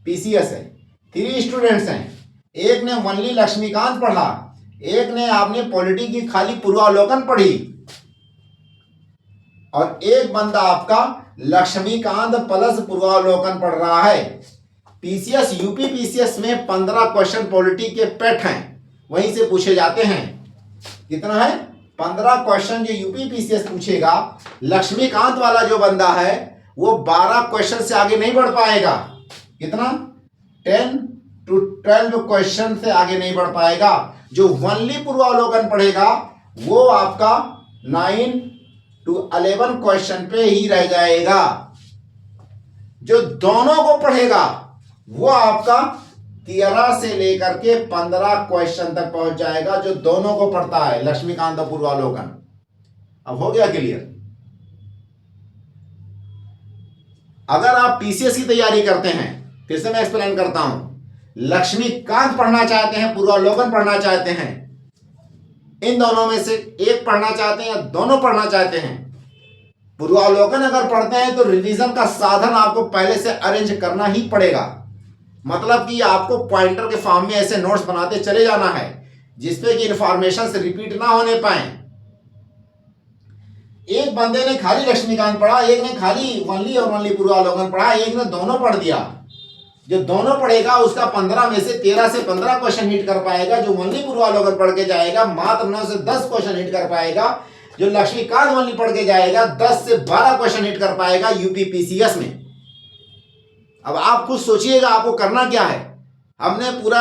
पीसीएस है, 3 स्टूडेंट्स हैं, एक ने ओनली लक्ष्मीकांत पढ़ा, एक ने आपने पॉलिटी की खाली पूर्वावलोकन पढ़ी, और एक बंदा आपका लक्ष्मीकांत प्लस पूर्वावलोकन पढ़ रहा है। पीसीएस, यूपी पीसीएस में 15 क्वेश्चन पॉलिटी के पेट हैं, वहीं से पूछे जाते हैं। कितना है, 15 क्वेश्चन जो यूपी पीसीएस पूछेगा। लक्ष्मीकांत वाला जो बंदा है वो 12 क्वेश्चन से आगे नहीं बढ़ पाएगा। कितना, 10 to 12 क्वेश्चन से आगे नहीं बढ़ पाएगा। जो ओनली पूर्वावलोकन पढ़ेगा वो आपका 9 to 11 क्वेश्चन पे ही रह जाएगा। जो दोनों को पढ़ेगा वो आपका 13 से लेकर के 15 क्वेश्चन तक पहुंच जाएगा, जो दोनों को पढ़ता है, लक्ष्मीकांत और पूर्वावलोकन। अब हो गया क्लियर। अगर आप पीसीएस की तैयारी करते हैं, फिर से मैं एक्सप्लेन करता हूं, लक्ष्मीकांत पढ़ना चाहते हैं, पूर्वावलोकन पढ़ना चाहते हैं, इन दोनों में से एक पढ़ना चाहते हैं या दोनों पढ़ना चाहते हैं, पूर्वावलोकन अगर पढ़ते हैं तो रिवीजन का साधन आपको पहले से अरेंज करना ही पड़ेगा। मतलब कि आपको पॉइंटर के फॉर्म में ऐसे नोट्स बनाते चले जाना है जिसपे कि इंफॉर्मेशन से रिपीट ना होने पाए। एक बंदे ने खाली लक्ष्मीकांत पढ़ा, एक ने खाली ओनली और ओनली पूर्वावलोकन पढ़ा, एक ने दोनों पढ़ दिया। जो दोनों पढ़ेगा उसका 15 में से 13 से 15 क्वेश्चन हिट कर पाएगा। जो ओनली पूर्वावलोकन पढ़ के जाएगा मात्र 9 से 10 क्वेश्चन हिट कर पाएगा। जो लक्ष्मीकांत ओनली पढ़ के जाएगा 10 से 12 क्वेश्चन हिट कर पाएगा यूपी पीसीएस में। अब आप खुद सोचिएगा आपको करना क्या है। हमने पूरा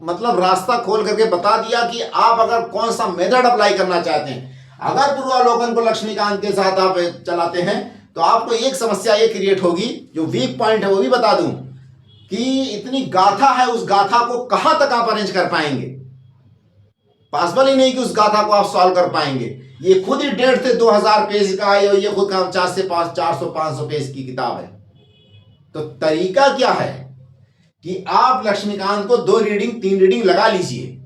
मतलब रास्ता खोल करके बता दिया कि आप अगर कौन सा मेथड अप्लाई करना चाहते हैं। अगर पूर्वावलोकन को लक्ष्मीकांत के साथ आप चलाते हैं तो आपको एक समस्या ये क्रिएट होगी, जो वीक पॉइंट है वो भी बता दूं, कि इतनी गाथा है, उस गाथा को कहां तक आप अरेंज कर पाएंगे? पॉसिबल ही नहीं कि उस गाथा को आप सॉल्व कर पाएंगे। ये खुद ही 1.5 से 2000 पेज का है और ये खुद 400-500 पेज की किताब है। तो तरीका क्या है कि आप लक्ष्मीकांत को 2 रीडिंग 3 रीडिंग लगा लीजिए,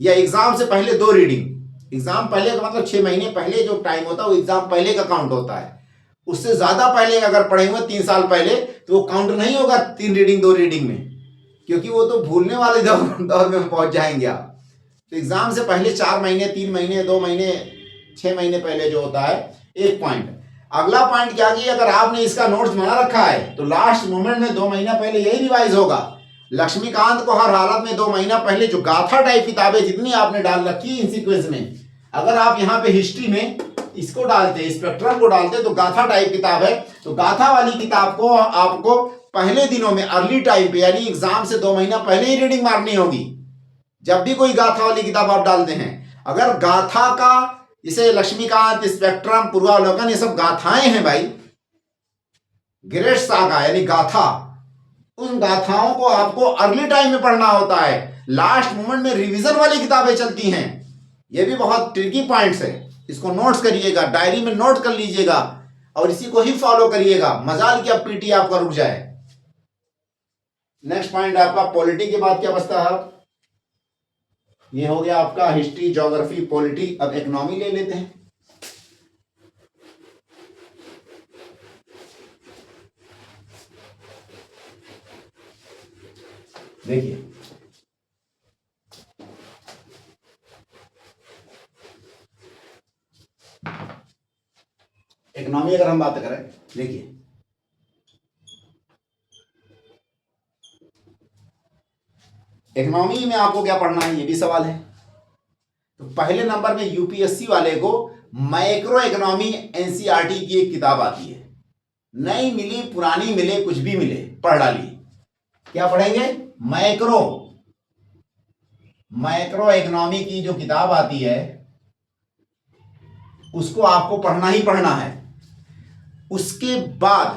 या एग्जाम से पहले 2 रीडिंग। एग्जाम पहले का मतलब 6 महीने पहले जो टाइम होता है वो एग्जाम पहले का काउंट होता है। उससे ज्यादा पहले अगर पढ़े हुए 3 साल पहले तो वो काउंट नहीं होगा 3 रीडिंग 2 रीडिंग में, क्योंकि वो तो भूलने वाले दौर में पहुंच जाएंगे आप। तो एग्जाम से पहले 4 महीने 3 महीने 2 महीने 6 महीने पहले जो होता है, एक पॉइंट। अगला पॉइंट क्या कि अगर आपने इसका नोट्स बना रखा है तो लास्ट मोमेंट में 2 महीना पहले यही रिवाइज होगा। लक्ष्मीकांत को हर हालत में 2 महीना पहले जो गाथा टाइप किताबें जितनी आपने डाल रखी इन सीक्वेंस में, अगर आप यहाँ पे हिस्ट्री में इसको डालते, स्पेक्ट्रम को डालते, तो गाथा टाइप किताब है, तो गाथा वाली किताब को आपको पहले दिनों में अर्ली टाइम पे, यानी एग्जाम से 2 महीना पहले ही रीडिंग मारनी होगी। जब भी कोई गाथा वाली किताब आप डालते हैं, अगर गाथा का, इसे लक्ष्मीकांत, स्पेक्ट्रम, पूर्वावलोकन, ये सब गाथाएं हैं भाई, ग्रेट सागा यानी गाथा, उन गाथाओं को आपको अर्ली टाइम में पढ़ना होता है। लास्ट मोमेंट में रिवीजन वाली किताबें चलती हैं। ये भी बहुत ट्रिकी पॉइंट्स है, इसको नोट्स करिएगा, डायरी में नोट कर लीजिएगा और इसी को ही फॉलो करिएगा। मजाल की अब पीटी आपका रुक जाए। नेक्स्ट पॉइंट आपका पॉलिटी के बाद क्या बचता है? ये हो गया आपका हिस्ट्री, ज्योग्राफी, पॉलिटी। अब इकोनॉमी ले लेते हैं। देखिए, इकोनॉमी अगर हम बात करें, देखिए इकोनॉमी में आपको क्या पढ़ना है, ये भी सवाल है। तो पहले नंबर में यूपीएससी वाले को माइक्रो इकोनॉमी एनसीईआरटी की एक किताब आती है, नई मिली पुरानी मिले कुछ भी मिले, पढ़ डालिए। क्या पढ़ेंगे? माइक्रो इकोनॉमी की जो किताब आती है उसको आपको पढ़ना ही पढ़ना है। उसके बाद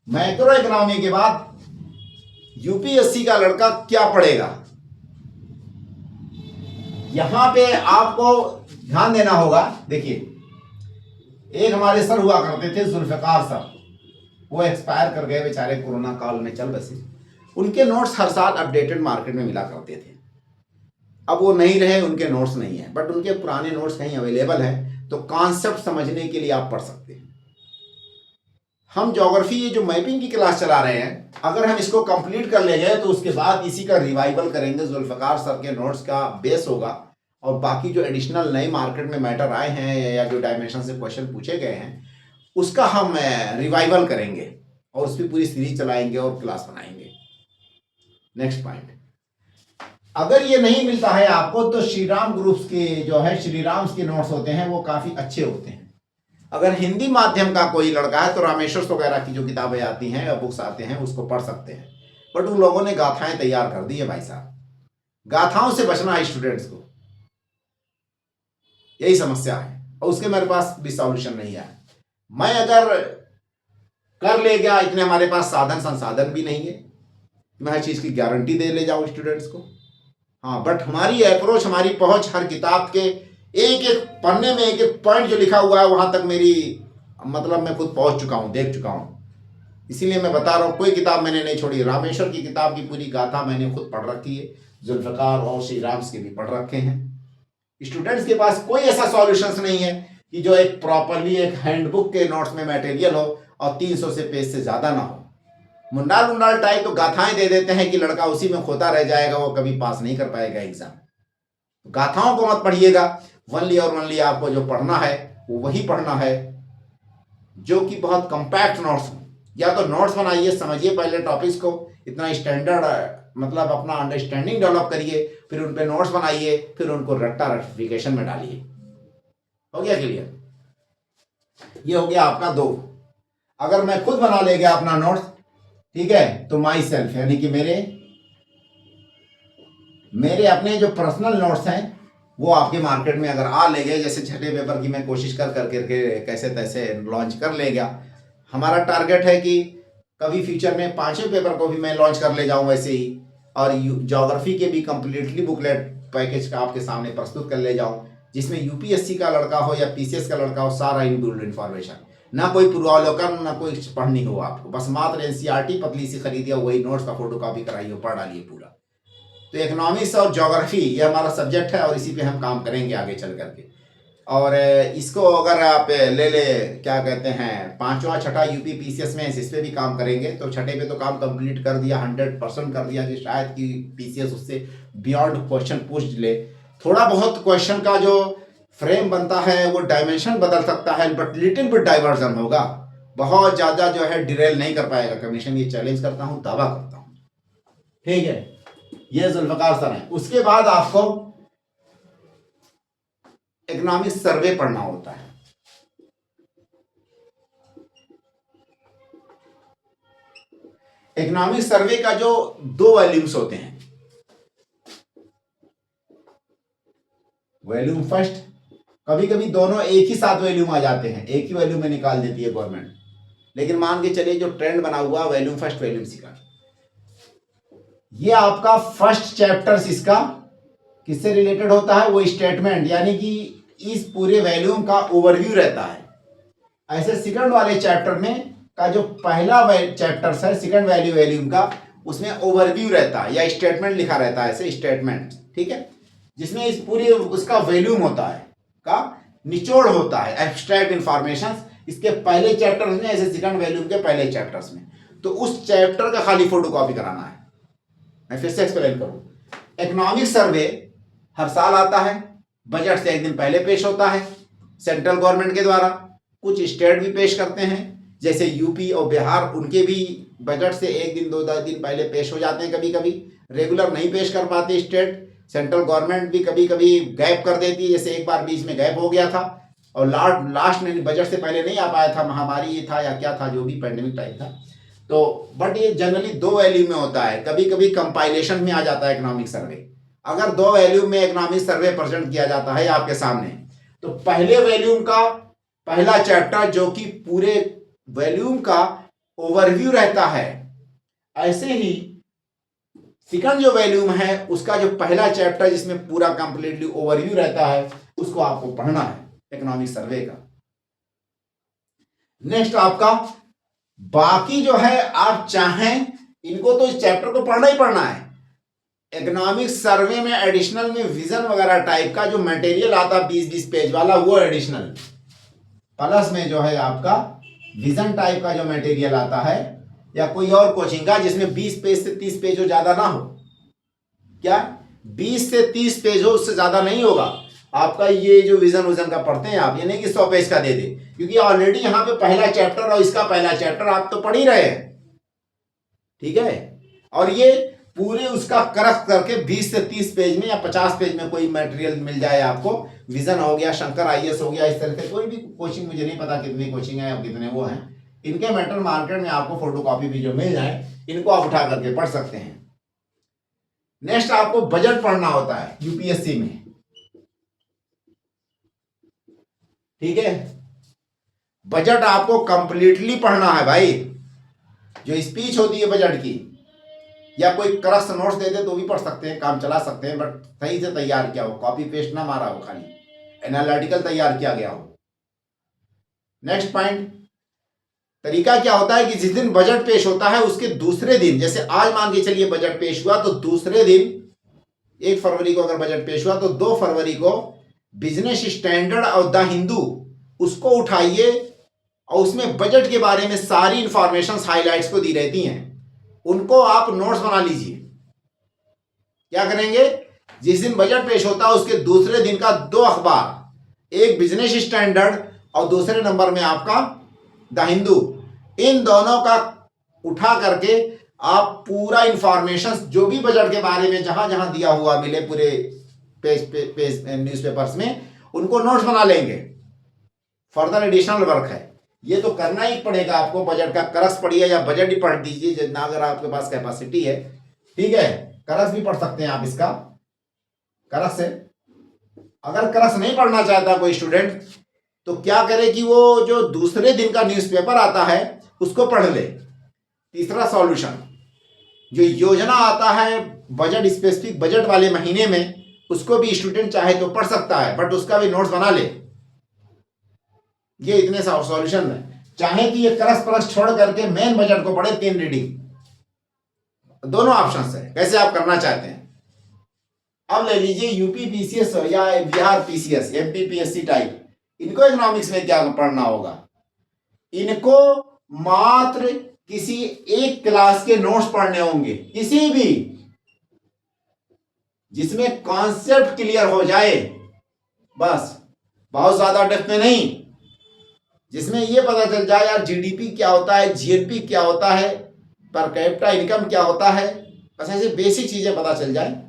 मैक्रो इकोनॉमी के बाद यूपीएससी का लड़का क्या पढ़ेगा, यहां पे आपको ध्यान देना होगा। देखिए, एक हमारे सर हुआ करते थे, जुल्फिकार सर, वो एक्सपायर कर गए बेचारे, कोरोना काल में चल बसे। उनके नोट्स हर साल अपडेटेड मार्केट में मिला करते थे। अब वो नहीं रहे, उनके नोट्स नहीं है, बट उनके पुराने नोट्स कहीं अवेलेबल है, तो कॉन्सेप्ट समझने के लिए आप पढ़ सकते हैं। हम ज्योग्राफी, ये जो मैपिंग की क्लास चला रहे हैं, अगर हम इसको कंप्लीट कर ले गए तो उसके बाद इसी का रिवाइवल करेंगे। जुल्फिकार सर के नोट्स का बेस होगा और बाकी जो एडिशनल नए मार्केट में मैटर आए हैं या जो डायमेंशन से क्वेश्चन पूछे गए हैं उसका हम रिवाइवल करेंगे और उस पर पूरी सीरीज चलाएंगे और क्लास बनाएंगे। नेक्स्ट पॉइंट, अगर ये नहीं मिलता है आपको तो श्रीराम ग्रुप्स के जो है, श्रीराम्स के नोट्स होते हैं, वो काफ़ी अच्छे होते हैं। अगर हिंदी माध्यम का कोई लड़का है तो रामेश्वर वगैरह की जो किताबें आती हैं या बुक्स आते हैं उसको पढ़ सकते हैं, बट उन लोगों ने गाथाएं तैयार कर दी है भाई साहब। गाथाओं से बचना है स्टूडेंट्स को, यही समस्या है और उसके मेरे पास भी सॉल्यूशन नहीं है। मैं अगर कर ले गया, इतने हमारे पास साधन संसाधन भी नहीं है, मैं हर चीज़ की गारंटी दे ले जाऊँ स्टूडेंट्स को। हाँ, बट हमारी अप्रोच, हमारी पहुंच, हर किताब के एक एक पन्ने में एक एक पॉइंट जो लिखा हुआ है वहां तक मेरी, मतलब मैं खुद पहुंच चुका हूं, देख चुका हूं, इसीलिए मैं बता रहा हूं कोई किताब मैंने नहीं छोड़ी। रामेश्वर की किताब की पूरी गाथा मैंने खुद पढ़ रखी है, जुल्फिकार और श्रीराम्स के भी पढ़ रखे हैं। स्टूडेंट्स के पास कोई ऐसा सॉल्यूशंस नहीं है कि जो एक प्रॉपरली एक हैंडबुक के नोट्स में मटेरियल हो और 300 से पेज से ज्यादा ना हो। मुंडाल मुंडाल टाइप तो गाथाएं दे देते हैं कि लड़का उसी में खोता रह जाएगा, वो कभी पास नहीं कर पाएगा एग्जाम। गाथाओं को मत पढ़िएगा, ओनली और ओनली आपको जो पढ़ना है वो वही पढ़ना है जो कि बहुत कंपैक्ट नोट्स हो। या तो नोट्स बनाइए, समझिए पहले टॉपिक्स को, इतना स्टैंडर्ड मतलब अपना अंडरस्टैंडिंग डेवलप करिए, फिर उन पे नोट्स बनाइए, फिर उनको रट्टा रटिफिकेशन में डालिए। हो गया क्लियर? ये हो गया आपका 2। अगर मैं खुद बना ले गया अपना नोट्स, ठीक है, तो माई सेल्फ यानी कि मेरे अपने जो पर्सनल नोट्स हैं वो आपके मार्केट में अगर आ ले गए, जैसे छठे पेपर की मैं कोशिश कर करके कैसे तैसे लॉन्च कर ले गया, हमारा टारगेट है कि कभी फ्यूचर में पांचवें पेपर को भी मैं लॉन्च कर ले जाऊं वैसे ही, और ज्योग्राफी के भी कंप्लीटली बुकलेट पैकेज का आपके सामने प्रस्तुत कर ले जाऊं, जिसमें यूपीएससी का लड़का हो या पीसीएस का लड़का हो, सारा इनबिल्ड इन्फॉर्मेशन, ना कोई पूर्वावलोकन ना कोई पढ़नी हो आपको, बस मात्र एनसीईआरटी पतली सी खरीदी हो, वही नोट्स का फोटो कॉपी कराई हो, पढ़ डालिए पूरा। तो इकोनॉमिक्स और ज्योग्राफी ये हमारा सब्जेक्ट है और इसी पे हम काम करेंगे आगे चल करके। और इसको अगर आप ले ले क्या कहते हैं, पांचवा छठा यूपी पीसीएस में इस पे भी काम करेंगे, तो छठे पे तो काम कंप्लीट कर दिया, 100% कर दिया कि शायद कि पीसीएस उससे बियॉन्ड क्वेश्चन पूछ ले। थोड़ा बहुत क्वेश्चन का जो फ्रेम बनता है वो डायमेंशन बदल सकता है, बट लिटिल बिट डाइवर्जन होगा, बहुत ज़्यादा जो है डिरेल नहीं कर पाएगा कमीशन, ये चैलेंज करता हूँ, दावा करता हूँ। ठीक है, ये जुल्फकार सर है। उसके बाद आपको इकोनॉमिक सर्वे पढ़ना होता है। इकोनॉमिक सर्वे का जो 2 वॉल्यूम्स होते हैं, वॉल्यूम फर्स्ट, कभी कभी दोनों एक ही साथ वॉल्यूम आ जाते हैं, एक ही वॉल्यूम में निकाल देती है गवर्नमेंट, लेकिन मान के चलिए जो ट्रेंड बना हुआ वॉल्यूम फर्स्ट वॉल्यूम सेकंड, ये आपका फर्स्ट चैप्टर इसका किससे रिलेटेड होता है, वो स्टेटमेंट, यानी कि इस पूरे वॉल्यूम का ओवरव्यू रहता है। ऐसे सेकंड वाले चैप्टर में का जो पहला चैप्टर है सेकंड वॉल्यूम का, उसमें ओवरव्यू रहता है या स्टेटमेंट लिखा रहता है, ऐसे स्टेटमेंट, ठीक है, जिसमें इस पूरी उसका वॉल्यूम होता है का निचोड़ होता है, एब्स्ट्रैक्ट इंफॉर्मेशन इसके पहले चैप्टर्स में, ऐसे सेकंड वॉल्यूम के पहले चैप्टर्स में, तो उस चैप्टर का खाली फोटो कॉपी कराना है। मैं फिर से एक्सप्लेन करूं, इकोनॉमिक सर्वे हर साल आता है, बजट से एक दिन पहले पेश होता है सेंट्रल गवर्नमेंट के द्वारा, कुछ स्टेट भी पेश करते हैं जैसे यूपी और बिहार, उनके भी बजट से एक दिन 2 दिन पहले पेश हो जाते हैं, कभी कभी रेगुलर नहीं पेश कर पाते स्टेट, सेंट्रल गवर्नमेंट भी कभी कभी गैप कर देती है, जैसे एक बार बीच में गैप हो गया था और लास्ट में बजट से पहले नहीं आ पाया था, महामारी ये था या क्या था, जो भी पैंडेमिक टाइप था, तो बट ये जनरली 2 वॉल्यूम में होता है, कभी कभी कंपाइलेशन में आ जाता है इकोनॉमिक सर्वे। अगर 2 वॉल्यूम में इकोनॉमिक सर्वे प्रेजेंट किया जाता है आपके सामने, तो पहले वॉल्यूम का पहला चैप्टर जो कि पूरे वॉल्यूम का ओवरव्यू रहता है, ऐसे ही सेकंड जो वॉल्यूम है उसका जो पहला चैप्टर जिसमें पूरा कंप्लीटली ओवरव्यू रहता है, उसको आपको पढ़ना है इकोनॉमिक सर्वे का। नेक्स्ट आपका बाकी जो है, आप चाहें इनको तो इस चैप्टर को पढ़ना ही पढ़ना है। इकोनॉमिक सर्वे में एडिशनल में विजन वगैरह टाइप का जो मटेरियल आता है 20-20 पेज वाला, वो एडिशनल, प्लस में जो है आपका विजन टाइप का जो मटेरियल आता है, या कोई और कोचिंग का जिसमें 20 पेज से 30 पेज हो, ज्यादा ना हो, क्या 20 से 30 पेज हो, उससे ज्यादा नहीं होगा आपका। ये जो विजन का पढ़ते हैं आप, ये नहीं कि 100 पेज का दे दे, क्योंकि ऑलरेडी यहाँ पे पहला चैप्टर और इसका पहला चैप्टर आप तो पढ़ ही रहे हैं, ठीक है, और ये पूरे उसका करख करके 20 से 30 पेज में या 50 पेज में कोई मटेरियल मिल जाए आपको, विजन हो गया, शंकर आईएएस हो गया, इस तरह से कोई भी कोचिंग, मुझे नहीं पता कितनी कोचिंग है और कितने वो हैं, इनके मैटर मार्केट में आपको फोटोकॉपी भी जो मिल जाए, इनको आप उठा करके पढ़ सकते हैं। नेक्स्ट आपको बजट पढ़ना होता है यूपीएससी में, ठीक है, बजट आपको कंप्लीटली पढ़ना है भाई। जो स्पीच होती है बजट की, या कोई क्रस्ट नोट्स दे दे तो भी पढ़ सकते हैं, काम चला सकते हैं, बट सही से तैयार किया हो, कॉपी पेस्ट ना मारा हो, खाली एनालिटिकल तैयार किया गया हो। नेक्स्ट पॉइंट, तरीका क्या होता है कि जिस दिन बजट पेश होता है उसके दूसरे दिन, जैसे आज मान के चलिए बजट पेश हुआ, तो दूसरे दिन 1 फरवरी को अगर बजट पेश हुआ, तो 2 फरवरी को बिजनेस स्टैंडर्ड और द हिंदू उसको उठाइए, और उसमें बजट के बारे में सारी इंफॉर्मेशन हाईलाइट्स को दी रहती हैं, उनको आप नोट्स बना लीजिए। क्या करेंगे, जिस दिन बजट पेश होता है उसके दूसरे दिन का 2 अखबार, एक बिजनेस स्टैंडर्ड और दूसरे नंबर में आपका द हिंदू, इन दोनों का उठा करके आप पूरा इंफॉर्मेशन जो भी बजट के बारे में जहां जहां दिया हुआ मिले पूरे पेज न्यूज़पेपर्स में, उनको नोट्स बना लेंगे। फर्दर एडिशनल वर्क है, ये तो करना ही पड़ेगा आपको। बजट का करस पढ़िए या बजट ही पढ़ दीजिए जितना अगर आपके पास कैपेसिटी है, ठीक है, करस भी पढ़ सकते हैं आप, इसका करस से अगर करस नहीं पढ़ना चाहता कोई स्टूडेंट तो क्या करे कि वो जो दूसरे दिन का न्यूज़पेपर आता है उसको पढ़ ले। तीसरा सॉल्यूशन, जो योजना आता है बजट, स्पेसिफिक बजट वाले महीने में, उसको भी स्टूडेंट चाहे तो पढ़ सकता है, बट उसका भी नोट्स बना ले। ये इतने सॉल्यूशन है। चाहे कि ये करस परस छोड़ करके मेन बजट को पढ़े, 3 रीडिंग, दोनों ऑप्शन है, कैसे आप करना चाहते हैं। अब ले लीजिए यूपी पीसीएस या Bihar PCS, MP PSC type, इनको इकोनॉमिक्स में क्या पढ़ना होगा। इनको मात्र किसी एक क्लास के नोट्स पढ़ने होंगे, किसी भी जिसमें कॉन्सेप्ट क्लियर हो जाए, बस बहुत ज्यादा डेप्थ में नहीं, जिसमें ये पता चल जाए यार जीडीपी क्या होता है, जीएनपी क्या होता है, पर कैपिटा इनकम क्या होता है, बस ऐसे बेसिक चीजें पता चल जाए।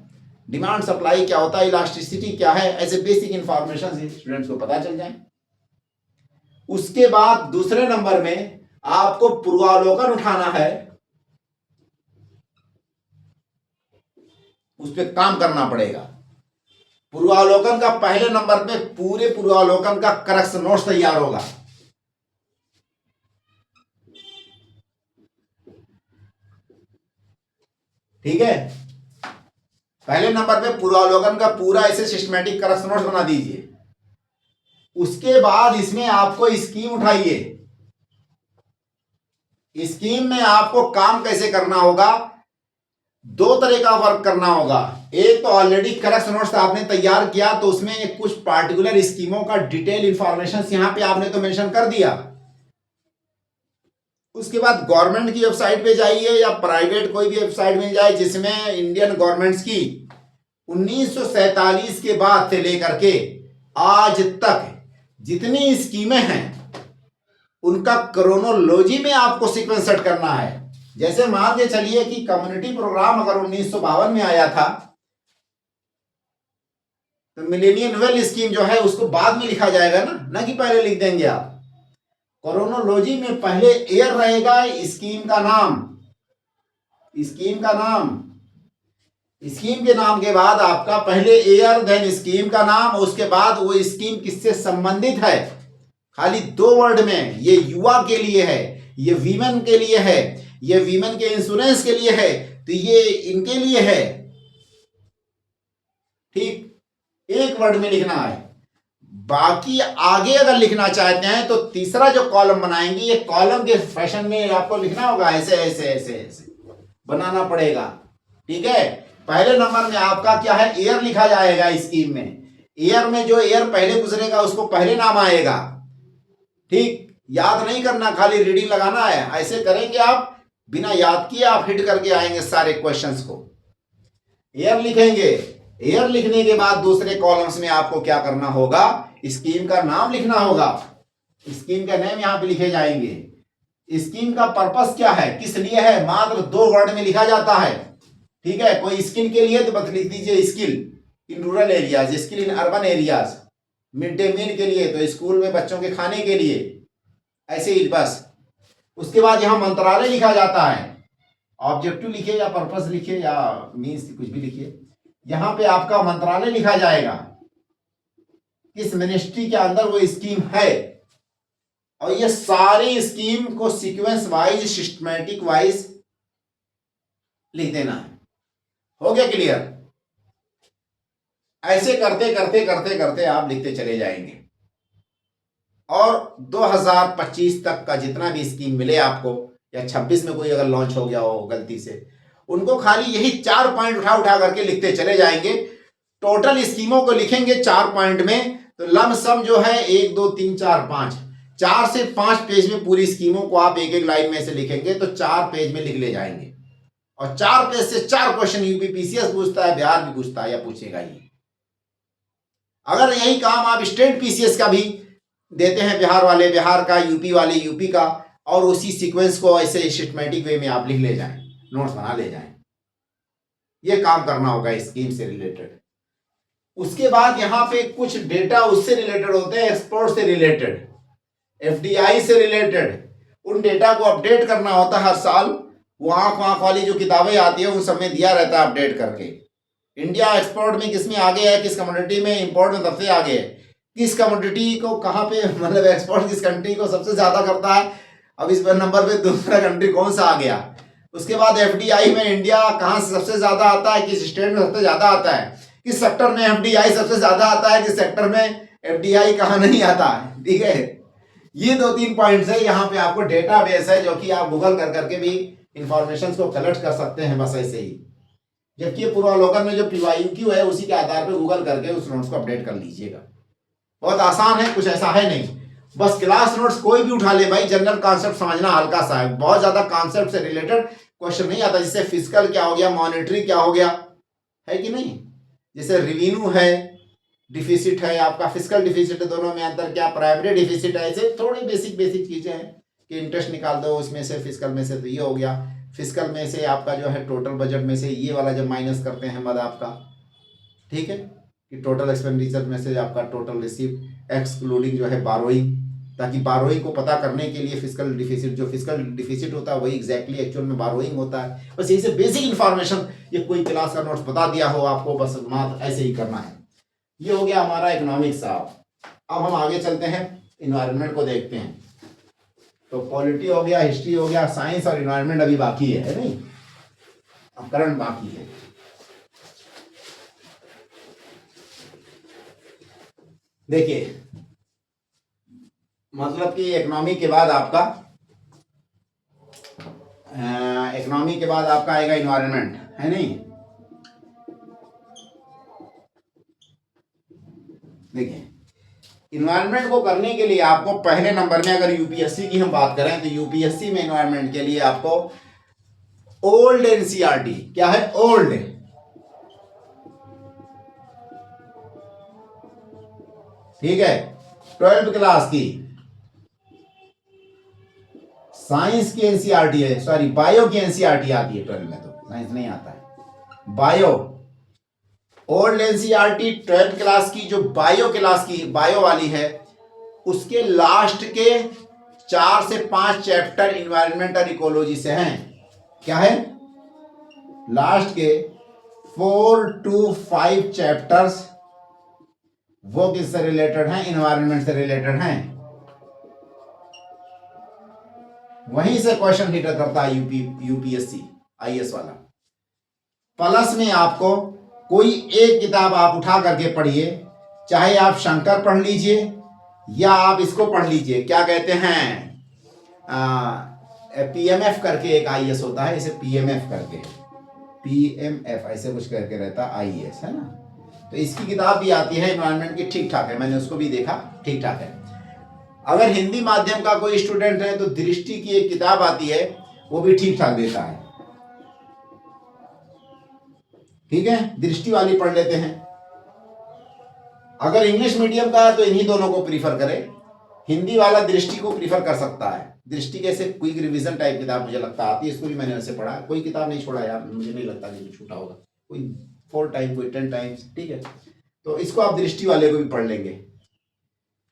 डिमांड सप्लाई क्या होता है, इलास्टिसिटी क्या है, ऐसे बेसिक इंफॉर्मेशन स्टूडेंट्स को पता चल जाए। उसके बाद दूसरे नंबर में आपको पूर्वावलोकन उठाना है, उस पर काम करना पड़ेगा। पूर्वावलोकन का पहले नंबर पे पूरे पूर्वावलोकन का करेक्ट नोट्स तैयार होगा। ठीक है, पहले नंबर पे पूर्वावलोकन का पूरा ऐसे सिस्टमैटिक करेक्ट नोट्स बना दीजिए। उसके बाद इसमें आपको स्कीम उठाइए। स्कीम में आपको काम कैसे करना होगा, 2 तरह का वर्क करना होगा। एक तो ऑलरेडी करेक्ट नोट्स आपने तैयार किया तो उसमें कुछ पार्टिकुलर स्कीमों का डिटेल इंफॉर्मेशन यहां पे आपने तो मेंशन कर दिया। उसके बाद गवर्नमेंट की वेबसाइट पे जाइए या प्राइवेट कोई भी वेबसाइट मिल जाए जिसमें इंडियन गवर्नमेंट्स की 1947 के बाद से लेकर के आज तक जितनी स्कीमें हैं उनका क्रोनोलॉजी में आपको सीक्वेंस सेट करना है। जैसे मान के चलिए कि कम्युनिटी प्रोग्राम अगर 1952 में आया था तो मिलेनियम वेल स्कीम जो है उसको बाद में लिखा जाएगा ना कि पहले लिख देंगे आप। क्रोनोलॉजी में पहले ईयर रहेगा, स्कीम का नाम, स्कीम का नाम, स्कीम के नाम के बाद आपका पहले ईयर, देन स्कीम का नाम, उसके बाद वो स्कीम किससे संबंधित है। खाली 2 वर्ड में, ये युवा के लिए है, ये वीमेन के लिए है, ये वीमेन के इंश्योरेंस के लिए है, तो ये इनके लिए है। ठीक, 1 वर्ड में लिखना है। बाकी आगे अगर लिखना चाहते हैं तो तीसरा जो कॉलम बनाएंगे, ये कॉलम के फैशन में आपको लिखना होगा, ऐसे ऐसे ऐसे ऐसे बनाना पड़ेगा। ठीक है, पहले नंबर में आपका क्या है, ईयर लिखा जाएगा स्कीम में। ईयर में जो ईयर पहले गुजरेगा उसको पहले नाम आएगा। ठीक, याद नहीं करना, खाली रीडिंग लगाना है। ऐसे करेंगे आप, बिना याद किए आप हिट करके आएंगे सारे क्वेश्चंस को। ईयर लिखेंगे, ईयर लिखने के बाद दूसरे कॉलम्स में आपको क्या करना होगा, स्कीम का नाम लिखना होगा। स्कीम का नेम यहां पे लिखे जाएंगे। स्कीम का पर्पस क्या है, किस लिए है, मात्र 2 वर्ड में लिखा जाता है। ठीक है, कोई स्किल के लिए तो बस लिख दीजिए skill in rural areas, skill in urban areas, mid day meal के लिए तो स्कूल में बच्चों के खाने के लिए, ऐसे ही बस। उसके बाद यहां मंत्रालय लिखा जाता है, ऑब्जेक्टिव लिखिए या पर्पस लिखिए या मीन्स कुछ भी लिखिए। यहां पे आपका मंत्रालय लिखा जाएगा, किस मिनिस्ट्री के अंदर वो स्कीम है, और ये सारी स्कीम को सीक्वेंस वाइज, सिस्टमैटिक वाइज लिख देना है। हो गया क्लियर। ऐसे करते करते करते करते आप लिखते चले जाएंगे और 2025 तक का जितना भी स्कीम मिले आपको, या 26 में कोई अगर लॉन्च हो गया हो गलती से, उनको खाली यही 4 पॉइंट उठा उठा करके लिखते चले जाएंगे। टोटल स्कीमों को लिखेंगे 4 पॉइंट में, तो लमसम जो है 1 2 3 4 5, 4 से 5 पेज में पूरी स्कीमों को आप एक एक लाइन में से लिखेंगे तो 4 पेज में लिख ले जाएंगे। और 4 पेज से 4 क्वेश्चन यूपी पीसीएस पूछता है, बिहार भी पूछता है या पूछेगा ही। अगर यही काम आप स्टेट पीसीएस का भी देते हैं, बिहार वाले बिहार का, यूपी वाले यूपी का, और उसी सीक्वेंस को ऐसे सिस्टमैटिक वे में आप लिख ले जाएं, नोट्स बना ले जाएं, ये काम करना होगा स्कीम से रिलेटेड। उसके बाद यहां पे कुछ डेटा उससे रिलेटेड होते हैं, एक्सपोर्ट से रिलेटेड, एफडीआई से रिलेटेड, उन डेटा को अपडेट करना होता है हर साल। वो आंख वाली जो किताबें आती है उन सब में दिया रहता है अपडेट करके। इंडिया एक्सपोर्ट में किस में आगे है, किस कमोडिटी में, इंपोर्ट में सबसे आगे है, किस कमोडिटी को कहाँ पे मतलब एक्सपोर्ट किस कंट्री को सबसे ज्यादा करता है। अब इस नंबर पे दूसरा कंट्री कौन सा आ गया। उसके बाद एफडीआई में इंडिया कहाँ से सबसे ज्यादा आता है, किस स्टेट में सबसे ज्यादा आता है, किस सेक्टर में एफडीआई सबसे ज्यादा आता है, किस सेक्टर में एफडीआई कहाँ नहीं आता है। ठीक है, ये 2-3 पॉइंट्स है। यहाँ पे आपको डेटा बेस है जो कि आप गूगल कर करके भी इंफॉर्मेशन को कलेक्ट कर सकते हैं बस ऐसे ही। जबकि पूर्वावलोकन में जो पीवाईक्यू है उसी के आधार पर गूगल करके उस नोट्स को अपडेट कर लीजिएगा। बहुत आसान है, कुछ ऐसा है नहीं। बस क्लास नोट्स कोई भी उठा ले भाई, जनरल कॉन्सेप्ट समझना हल्का सा है, बहुत ज्यादा कॉन्सेप्ट से रिलेटेड क्वेश्चन नहीं आता। जैसे फिजिकल क्या हो गया, मॉनेटरी क्या हो गया, है कि नहीं। जैसे रिवेन्यू है, डिफिसिट है आपका, फिजिकल डिफिसिट है, दोनों में अंतर क्या, प्राइमरी डिफिसिट है। ऐसे थोड़ी बेसिक चीजें हैं कि इंटरेस्ट निकाल दो उसमें से, फिजिकल में से, तो ये हो गया। फिजिकल में से आपका जो है टोटल बजट में से ये वाला जब माइनस करते हैं मद आपका, ठीक है, कि टोटल एक्सपेंडिचर में से आपका टोटल रिसीव एक्सक्लूडिंग जो है बारोइंग, ताकि बारोइंग को पता करने के लिए फिजिकल डिफिसिट, जो फिजिकल डिफिसिट होता है वही एग्जैक्टली एक्चुअल में बारोइंग होता है। बस यही से बेसिक इन्फॉर्मेशन, ये कोई क्लास का नोट्स बता दिया हो आपको, बस मात्र ऐसे ही करना है। ये हो गया हमारा इकोनॉमिक्स साहब। अब हम आगे चलते हैं, इन्वायरमेंट को देखते हैं। तो पॉलिटी हो गया, हिस्ट्री हो गया, साइंस और इन्वायरमेंट अभी बाकी है नहीं, अब करंट बाकी है। देखिए, मतलब कि इकोनॉमी के बाद आपका आएगा इन्वायरमेंट, है नहीं। देखिए, इन्वायरमेंट को करने के लिए आपको पहले नंबर में, अगर यूपीएससी की हम बात करें तो यूपीएससी में इन्वायरमेंट के लिए आपको ओल्ड एनसीईआरटी, क्या है, ओल्ड, ठीक है, 12th क्लास की साइंस की एनसीईआरटी है, सॉरी बायो की एनसीईआरटी आती है 12 में, तो साइंस नहीं आता है। Bio, old NCERT 12th class की, जो बायो क्लास की बायो वाली है, उसके लास्ट के 4 से 5 चैप्टर इन्वायरमेंट और इकोलॉजी से हैं। क्या है, लास्ट के 4 to 5 चैप्टर्स वो किससे रिलेटेड हैं, इन्वायरमेंट से रिलेटेड हैं। वहीं से क्वेश्चन हिटर करता है यूपीएससी आईएएस वाला। प्लस में आपको कोई एक किताब आप उठा करके पढ़िए, चाहे आप शंकर पढ़ लीजिए या आप इसको पढ़ लीजिए, क्या कहते हैं, पीएमएफ करके एक आईएएस होता है, इसे पीएमएफ करके, पीएमएफ ऐसे कुछ करके रहता है आईएएस, है ना। तो इसकी किताब भी आती है इन्वायरमेंट की, ठीक ठाक है, मैंने उसको भी देखा, ठीक ठाक है। अगर हिंदी माध्यम का कोई स्टूडेंट है तो दृष्टि की एक किताब आती है, वो भी ठीक ठाक देता है, ठीक है, दृष्टि वाली पढ़ लेते हैं। अगर इंग्लिश मीडियम का है तो इन्हीं दोनों को प्रीफर करें, हिंदी वाला दृष्टि को प्रीफर कर सकता है। दृष्टि कैसे क्विक रिवीजन टाइप किताब मुझे लगता आती है, इसको भी मैंने वैसे पढ़ा, कोई किताब नहीं छोड़ा यार, मुझे नहीं लगता कि छूटा होगा, कोई 4 टाइम, कोई 10 टाइम्स, ठीक है। तो इसको आप दृष्टि वाले को भी पढ़ लेंगे।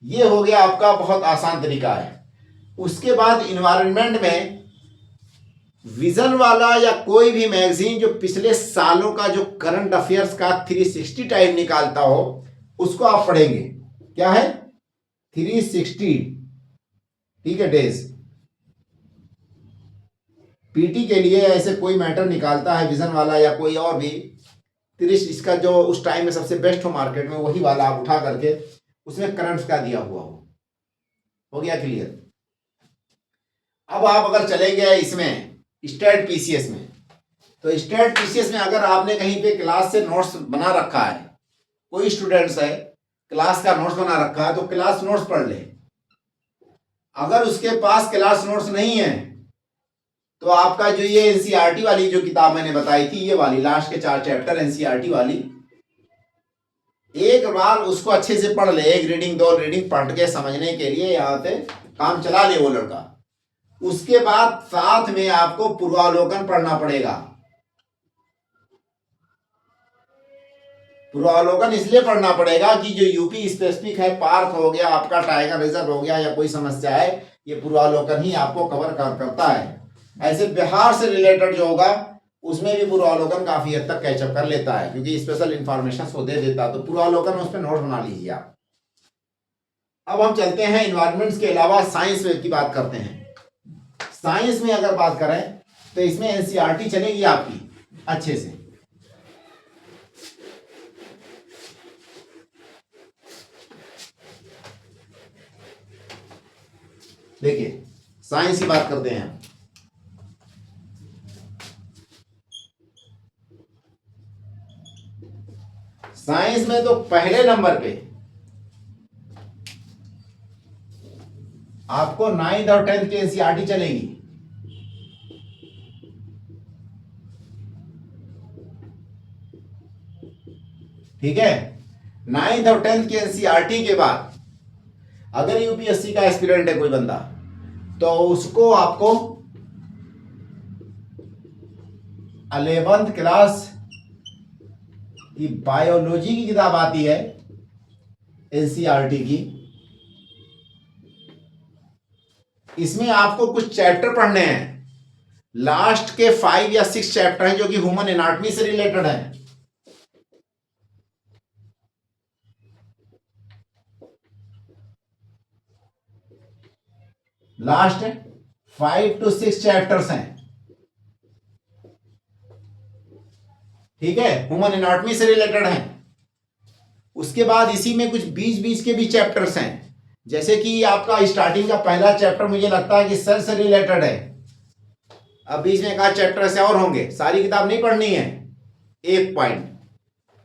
ये हो गया आपका, बहुत आसान तरीका है। उसके बाद इन्वायरमेंट में विजन वाला या कोई भी मैगजीन जो पिछले सालों का जो करंट अफेयर्स का 360 टाइम निकालता हो, उसको आप पढ़ेंगे। क्या है, 360, ठीक है, डेज। पीटी के लिए ऐसे कोई मैटर निकालता है विजन वाला या कोई और भी, 30 इसका जो उस टाइम में सबसे बेस्ट हो मार्केट में, वही वाला आप उठा करके उसमें करंट्स का दिया हुआ हो गया क्लियर। अब आप अगर चले गए इसमें स्टेट पीसीएस में, तो स्टेट पीसीएस में अगर आपने कहीं पे क्लास से नोट्स बना रखा है, कोई स्टूडेंट्स है क्लास का नोट्स बना रखा है, तो क्लास नोट्स पढ़ ले। अगर उसके पास क्लास नोट्स नहीं है तो आपका जो ये एनसीईआरटी वाली जो किताब मैंने बताई थी, ये वाली लास्ट के 4 चैप्टर एनसीईआरटी वाली, एक बार उसको अच्छे से पढ़ ले, 1 रीडिंग 2 रीडिंग पढ़ के समझने के लिए यहाँ पे काम चला ले वो लड़का। उसके बाद साथ में आपको पूर्वावलोकन पढ़ना पड़ेगा। पूर्वावलोकन इसलिए पढ़ना पड़ेगा कि जो यूपी स्पेसिफिक है, पार्क हो गया आपका, टाइगर रिजर्व हो गया, या कोई समस्या है, ये पूर्वावलोकन ही आपको कवर करता है। ऐसे बिहार से रिलेटेड जो होगा उसमें भी पूर्वावलोकन काफी हद तक कैचअप कर लेता है, क्योंकि स्पेशल इंफॉर्मेशन वो दे देता है, तो पूर्वावलोकन उस पर नोट बना लीजिए आप। अब हम चलते हैं इन्वायरमेंट्स के अलावा साइंस की बात करते हैं। साइंस में अगर बात करें तो इसमें एनसीईआरटी चलेगी आपकी अच्छे से। देखिए साइंस की बात करते हैं। साइंस में तो पहले नंबर पे आपको 9th और 10th की एनसीईआरटी चलेगी। ठीक है, 9th और 10th की एनसीईआरटी के बाद अगर यूपीएससी का एस्पिरेंट है कोई बंदा, तो उसको आपको 11th क्लास की बायोलॉजी की किताब आती है एनसीईआरटी की, इसमें आपको कुछ चैप्टर पढ़ने हैं। लास्ट के 5 या 6 चैप्टर हैं जो कि ह्यूमन एनाटॉमी से रिलेटेड है। लास्ट 5 to 6 चैप्टर्स हैं, ठीक है, ह्यूमन एनाटॉमी से रिलेटेड हैं। उसके बाद इसी में कुछ बीच बीच के भी चैप्टर्स हैं, जैसे कि आपका स्टार्टिंग का पहला चैप्टर मुझे लगता है कि सेल से रिलेटेड है। अब बीच में कहा चैप्टर से और होंगे, सारी किताब नहीं पढ़नी है। एक पॉइंट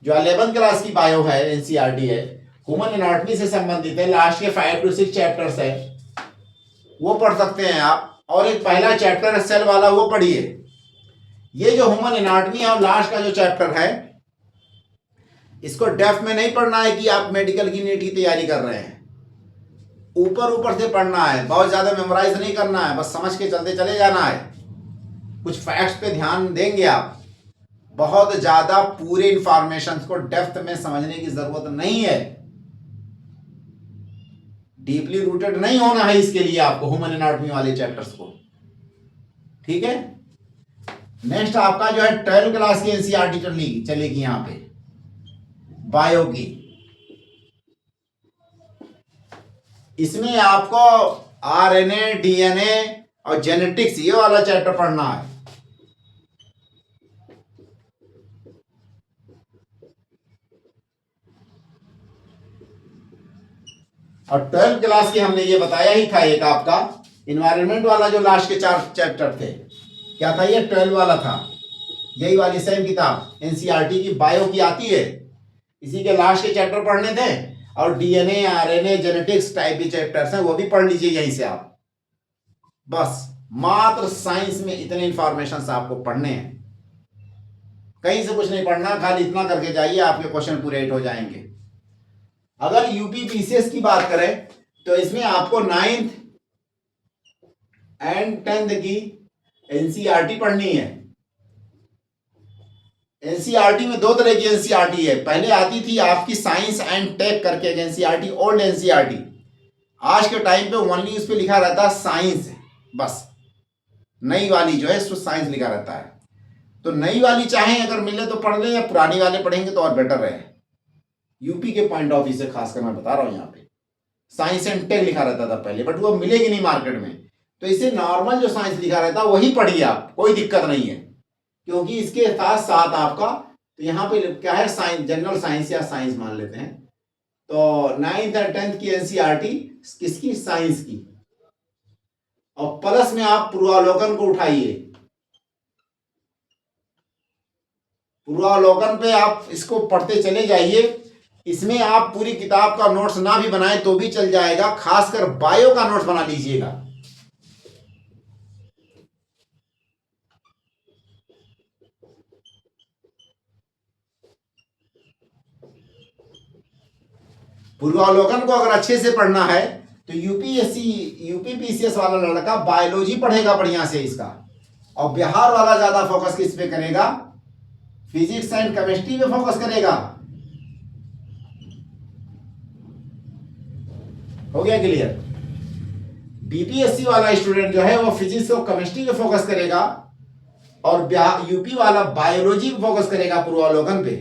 जो 11th क्लास की बायो है एनसीईआरटी है, ह्यूमन एनाटॉमी से संबंधित है, लास्ट के 5 to 6 चैप्टर्स है, वो पढ़ सकते हैं आप। और एक पहला चैप्टर है सेल वाला, वो पढ़िए। ये जो ह्यूमन एनाटॉमी और लास्ट का जो चैप्टर है, इसको डेप्थ में नहीं पढ़ना है कि आप मेडिकल की नीट की तैयारी कर रहे हैं। ऊपर ऊपर से पढ़ना है, बहुत ज्यादा मेमोराइज नहीं करना है, बस समझ के चलते चले जाना है। कुछ फैक्ट्स पे ध्यान देंगे आप, बहुत ज्यादा पूरे इंफॉर्मेशन को डेप्थ में समझने की जरूरत नहीं है। डीपली रूटेड नहीं होना है इसके लिए आपको ह्यूमन एनाटॉमी वाले चैप्टर्स को, ठीक है। नेक्स्ट आपका जो है 12th क्लास की एनसीईआरटी चलेगी यहां पे बायो की। इसमें आपको आरएनए, डीएनए और जेनेटिक्स ये वाला चैप्टर पढ़ना है। और 12th क्लास की हमने ये बताया ही था, एक आपका इन्वायरमेंट वाला जो लास्ट के 4 चैप्टर थे, क्या था ये 12 वाला था। यही वाली सेम किताब एनसीईआरटी की बायो की आती है, इसी के लास्ट के चैप्टर पढ़ने थे। और डीएनए, आरएनए, जेनेटिक्स टाइप के चैप्टर्स हैं, वो भी पढ़ लीजिए यहीं से आप। बस मात्र साइंस में इतने इंफॉर्मेशन आपको पढ़ने हैं, कहीं से कुछ नहीं पढ़ना, खाली इतना करके जाइए, आपके क्वेश्चन पूरे हिट हो जाएंगे। अगर यूपी पीसीएस की बात करें तो इसमें आपको 9th एंड 10th की एनसीईआरटी पढ़नी है। एनसीईआरटी में 2 तरह की एनसीईआरटी है। पहले आती थी आपकी साइंस एंड टेक करके एनसीईआरटी, ओल्ड एनसीईआरटी। आज के टाइम पे ओनली उस पर लिखा रहता है साइंस, बस। नई वाली जो है उसमें साइंस लिखा रहता है। तो नई वाली चाहे अगर मिले तो पढ़ ले, या पुरानी वाले पढ़ेंगे तो और बेटर है। यूपी के पॉइंट ऑफ व्यू से खासकर मैं बता रहा हूं, यहाँ पे साइंस एंड टेक लिखा रहता था पहले, बट वो मिलेगी नहीं मार्केट में। तो इसे नॉर्मल जो साइंस लिखा रहता है वही पढ़िए आप, कोई दिक्कत नहीं है। क्योंकि इसके साथ साथ आपका तो यहाँ पे क्या है, साइंस, जनरल साइंस या साइंस मान लेते हैं। तो 9th और 10th की एनसीईआरटी किसकी, साइंस की। और प्लस में आप पूर्वावलोकन को उठाइए। पूर्वावलोकन पे आप इसको पढ़ते चले जाइए। इसमें आप पूरी किताब का नोट्स ना भी बनाए तो भी चल जाएगा, खासकर बायो का नोट्स बना लीजिएगा। पूर्वावलोकन को अगर अच्छे से पढ़ना है तो यूपी पीसीएस वाला लड़का बायोलॉजी पढ़ेगा बढ़िया से इसका, और बिहार वाला ज्यादा फोकस किस पे करेगा, फिजिक्स एंड केमिस्ट्री पे फोकस करेगा। हो गया क्लियर। बीपीएससी वाला स्टूडेंट जो है वो फिजिक्स और केमिस्ट्री पे फोकस करेगा, और यूपी वाला बायोलॉजी पे फोकस करेगा पूर्वावलोकन पे।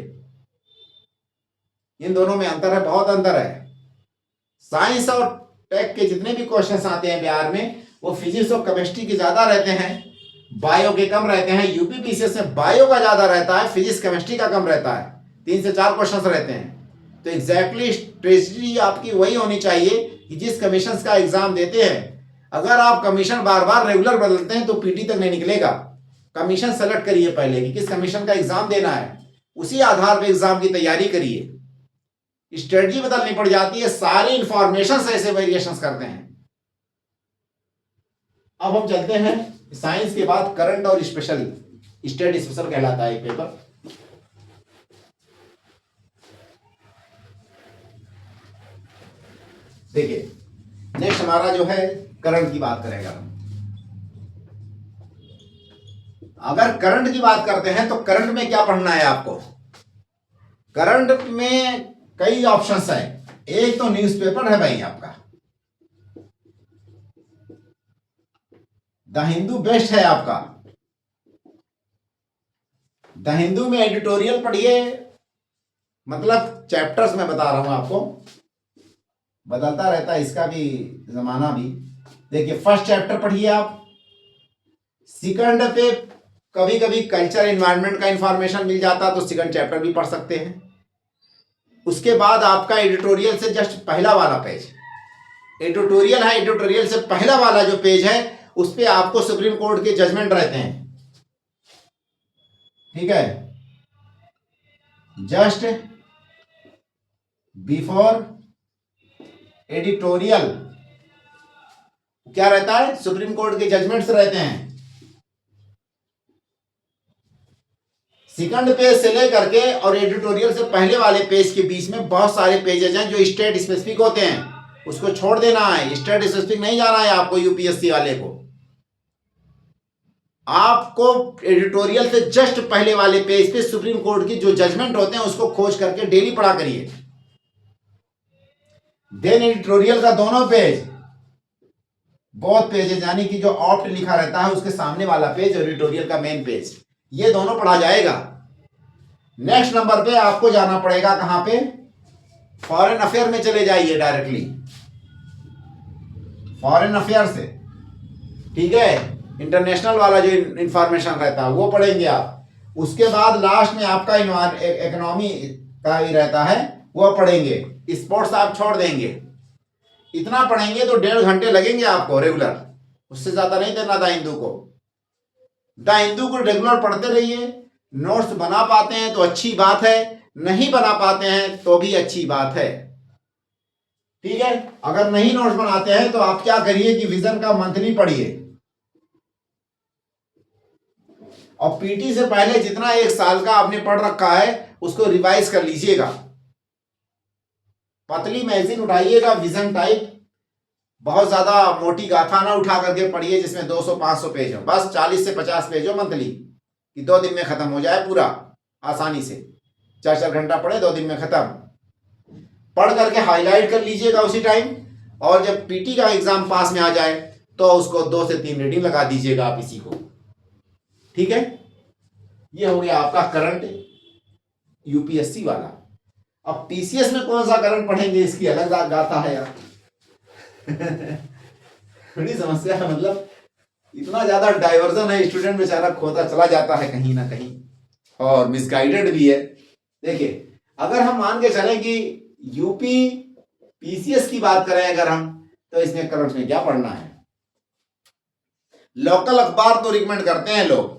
इन दोनों में अंतर है, बहुत अंतर है। साइंस और टेक के जितने भी क्वेश्चंस आते हैं बिहार में वो फिजिक्स और केमिस्ट्री के ज्यादा रहते हैं, बायो के कम रहते हैं। यूपी पीसीएस में बायो का ज्यादा रहता है, फिजिक्स केमिस्ट्री का कम रहता है, 3 से 4 क्वेश्चंस रहते हैं। तो एग्जैक्टली स्ट्रेटजी आपकी वही होनी चाहिए कि जिस कमीशन का एग्जाम देते हैं, अगर आप कमीशन बार बार रेगुलर बदलते हैं तो पीटी तक नहीं निकलेगा। कमीशन सेलेक्ट करिए पहले कि किस कमीशन का एग्जाम देना है, उसी आधार पर एग्जाम की तैयारी करिए। स्ट्रेटजी बदलनी पड़ जाती है, सारी इंफॉर्मेशन से ऐसे वेरिएशंस करते हैं। अब हम चलते हैं साइंस के बाद करंट और स्पेशल, स्टेट स्पेशल कहलाता है पेपर। देखिए नेक्स्ट हमारा जो है करंट की बात करेगा। अगर करंट की बात करते हैं तो करंट में क्या पढ़ना है आपको? करंट में कई ऑप्शंस है। एक तो न्यूज़पेपर है भाई आपका, द हिंदू बेस्ट है आपका। द हिंदू में एडिटोरियल पढ़िए, मतलब चैप्टर्स में बता रहा हूं आपको, बदलता रहता है इसका भी जमाना भी। देखिए फर्स्ट चैप्टर पढ़िए आप, सेकंड पे कभी कभी कल्चर एनवायरनमेंट का इंफॉर्मेशन मिल जाता तो सेकंड चैप्टर भी पढ़ सकते हैं। उसके बाद आपका एडिटोरियल से जस्ट पहला वाला पेज, एडिटोरियल है, एडिटोरियल से पहला वाला जो पेज है उस पे आपको सुप्रीम कोर्ट के जजमेंट रहते हैं, ठीक है। जस्ट बिफोर एडिटोरियल क्या रहता है? सुप्रीम कोर्ट के जजमेंट्स रहते हैं। सेकंड पेज से लेकर के और एडिटोरियल से पहले वाले पेज के बीच में बहुत सारे पेजेज हैं जो स्टेट स्पेसिफिक होते हैं, उसको छोड़ देना है। स्टेट स्पेसिफिक नहीं जाना है आपको, यूपीएससी वाले को। आपको एडिटोरियल से जस्ट पहले वाले पेज पे सुप्रीम कोर्ट की जो जजमेंट होते हैं उसको खोज करके डेली पढ़ा करिए। देन एडिटोरियल का दोनों पेज, बहुत पेजेज यानी कि जो ऑप्ट लिखा रहता है उसके सामने वाला पेज और एडिटोरियल का मेन पेज, ये दोनों पढ़ा जाएगा। नेक्स्ट नंबर पे आपको जाना पड़ेगा कहां पे? फॉरेन अफेयर में चले जाइए डायरेक्टली, फॉरेन अफेयर से, ठीक है। इंटरनेशनल वाला जो इंफॉर्मेशन रहता है वो पढ़ेंगे आप। उसके बाद लास्ट में आपका इकोनॉमी का ही रहता है वो पढ़ेंगे। स्पोर्ट्स आप छोड़ देंगे। इतना पढ़ेंगे तो 1.5 घंटे लगेंगे आपको रेगुलर, उससे ज्यादा नहीं देना द हिंदू को। द हिंदू को रेगुलर पढ़ते रहिए। नोट्स बना पाते हैं तो अच्छी बात है, नहीं बना पाते हैं तो भी अच्छी बात है, ठीक है। अगर नहीं नोट्स बनाते हैं तो आप क्या करिए कि विजन का मंथली पढ़िए, और पीटी से पहले जितना 1 साल का आपने पढ़ रखा है उसको रिवाइज कर लीजिएगा। पतली मैगजीन उठाइएगा, विजन टाइप, बहुत ज्यादा मोटी गाथा ना उठा करके पढ़िए जिसमें 200-500 पेज हो, बस 40 से 50 पेज हो मंथली, कि 2 दिन में खत्म हो जाए पूरा आसानी से। 4-4 घंटा पढ़े, 2 दिन में खत्म। पढ़ करके हाईलाइट कर लीजिएगा उसी टाइम, और जब पीटी का एग्जाम पास में आ जाए तो उसको 2 से 3 रीडिंग लगा दीजिएगा आप इसी को, ठीक है। ये हो गया आपका करंट यूपीएससी वाला। अब पीसीएस में कौन सा करंट पढ़ेंगे इसकी अलग गाथा है यार। बड़ी समस्या है, मतलब इतना ज्यादा डाइवर्जन है, स्टूडेंट बेचारा खोता चला जाता है कहीं ना कहीं, और मिसगाइडेड भी है। देखिए अगर हम मान के चलें कि यूपी पीसीएस की बात करें अगर हम, तो इसमें करंट में क्या पढ़ना है? लोकल अखबार तो रिकमेंड करते हैं लोग,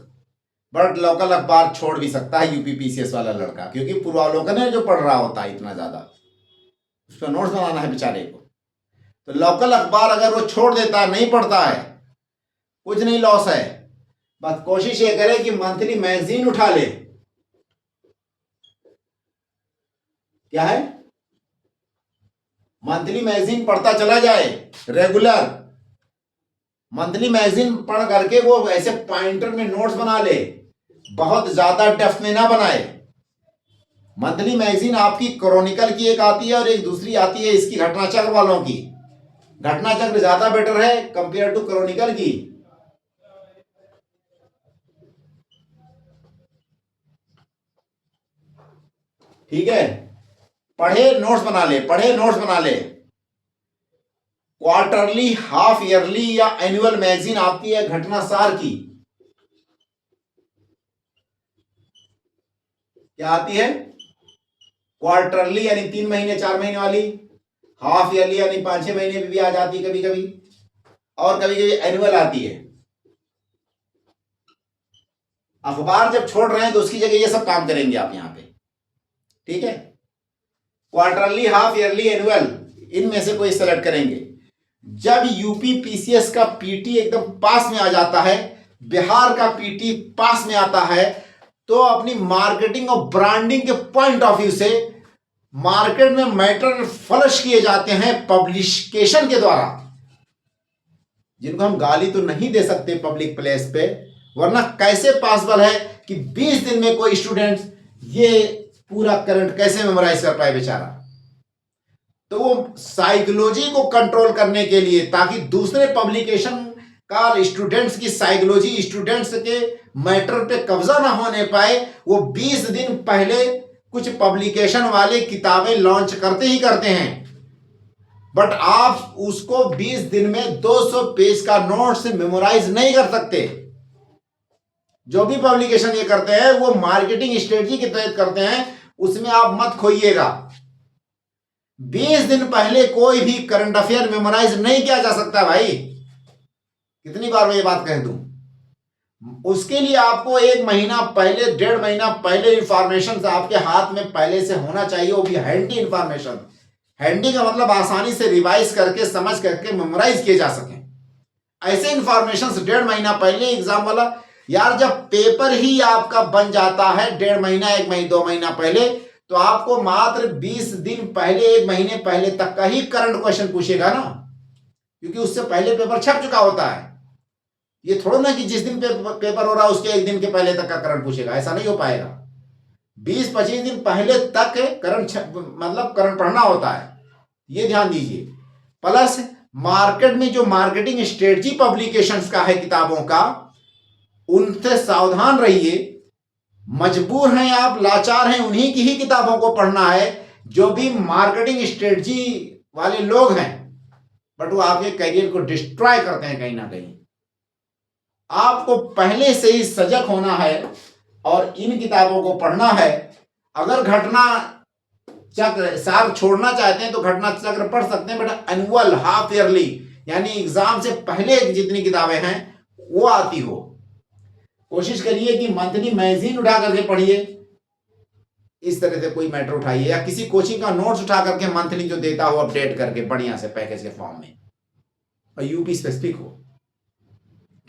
बट लोकल अखबार छोड़ भी सकता है यूपी पीसीएस वाला लड़का, क्योंकि पूर्वावलोकन है जो पढ़ रहा होता है इतना ज्यादा, उस पर नोट्स बनाना है बेचारे को। तो लोकल अखबार अगर वो छोड़ देता है, नहीं पढ़ता है, कुछ नहीं लॉस है। बस कोशिश ये करे कि मंथली मैगजीन उठा ले। क्या है? मंथली मैगजीन पढ़ता चला जाए रेगुलर। मंथली मैगजीन पढ़ करके वो ऐसे पॉइंटर में नोट्स बना ले, बहुत ज्यादा डेप्थ में ना बनाए। मंथली मैगजीन आपकी क्रॉनिकल की एक आती है और एक दूसरी आती है इसकी घटना चक्र वालों की। घटना चक्र ज्यादा बेटर है कंपेयर टू क्रॉनिकल की। ठीक है, पढ़े नोट्स बना ले, पढ़े नोट्स बना ले। क्वार्टरली, हाफ ईयरली या एनुअल मैगजीन आती है घटनासार की, क्या आती है? क्वार्टरली यानी 3 महीने 4 महीने वाली, हाफ ईयरली यानी 5-6 महीने भी आ जाती है कभी कभी, और कभी कभी एनुअल आती है। अखबार जब छोड़ रहे हैं तो उसकी जगह ये सब काम करेंगे आप यहां पे, ठीक है। क्वार्टरली, हाफ ईयरली, एनुअल, इनमें से कोई सेलेक्ट करेंगे। जब यूपी पीसीएस का पीटी एकदम पास में आ जाता है, बिहार का पीटी पास में आता है, तो अपनी मार्केटिंग और ब्रांडिंग के पॉइंट ऑफ व्यू से मार्केट में मैटर फ्लश किए जाते हैं पब्लिकेशन के द्वारा, जिनको हम गाली तो नहीं दे सकते पब्लिक प्लेस पे, वरना कैसे पॉसिबल है कि 20 दिन में कोई स्टूडेंट ये पूरा करंट कैसे मेमोराइज कर पाए बेचारा। तो वो साइकोलॉजी को कंट्रोल करने के लिए, ताकि दूसरे पब्लिकेशन का स्टूडेंट्स की साइकोलॉजी, स्टूडेंट्स के मैटर पे कब्जा ना होने पाए, वो 20 दिन पहले कुछ पब्लिकेशन वाले किताबें लॉन्च करते ही करते हैं। बट आप उसको 20 दिन में 200 पेज का नोट्स मेमोराइज नहीं कर सकते। जो भी पब्लिकेशन ये करते हैं वो मार्केटिंग स्ट्रेटजी के तहत करते हैं, उसमें आप मत खोइएगा। 20 दिन पहले कोई भी करंट अफेयर मेमोराइज नहीं किया जा सकता भाई, कितनी बार मैं ये बात कह दूं। उसके लिए आपको 1 महीना पहले, 1.5 महीना पहले इंफॉर्मेशन आपके हाथ में पहले से होना चाहिए, वो भी हैंडी इंफॉर्मेशन। हैंडी का मतलब आसानी से रिवाइज करके, समझ करके मेमोराइज किए जा सके। ऐसे इंफॉर्मेशन 1.5 महीना पहले एग्जाम वाला, यार जब पेपर ही आपका बन जाता है 1.5 महीना, 1 महीना 2 महीना पहले, तो आपको मात्र 20 दिन पहले, 1 महीने पहले तक का ही करंट क्वेश्चन पूछेगा ना, क्योंकि उससे पहले पेपर छप चुका होता है। ये थोड़ा ना कि जिस दिन पेपर हो रहा है उसके 1 दिन के पहले तक का करंट पूछेगा, ऐसा नहीं हो पाएगा। 20-25 दिन पहले तक करंट मतलब करंट पढ़ना होता है, ये ध्यान दीजिए। प्लस मार्केट में जो मार्केटिंग स्ट्रेटजी पब्लिकेशंस का है किताबों का, उनसे सावधान रहिए। मजबूर हैं आप, लाचार हैं, उन्हीं की ही किताबों को पढ़ना है जो भी मार्केटिंग स्ट्रेटजी वाले लोग हैं, बट वो आपके करियर को डिस्ट्रॉय करते हैं कहीं ना कहीं। आपको पहले से ही सजग होना है और इन किताबों को पढ़ना है। अगर घटना चक्र सार छोड़ना चाहते हैं तो घटना चक्र पढ़ सकते हैं, बट एनुअल, हाफ ईयरली यानी एग्जाम से पहले जितनी किताबें हैं वो आती हो, कोशिश करिए कि मंथली मैगजीन उठा करके पढ़िए। इस तरह से कोई मैटर उठाइए, या किसी कोचिंग का नोट्स उठा करके मंथली जो देता हो अपडेट करके बढ़िया से पैकेज के फॉर्म में, और यूपी स्पेसिफिक हो,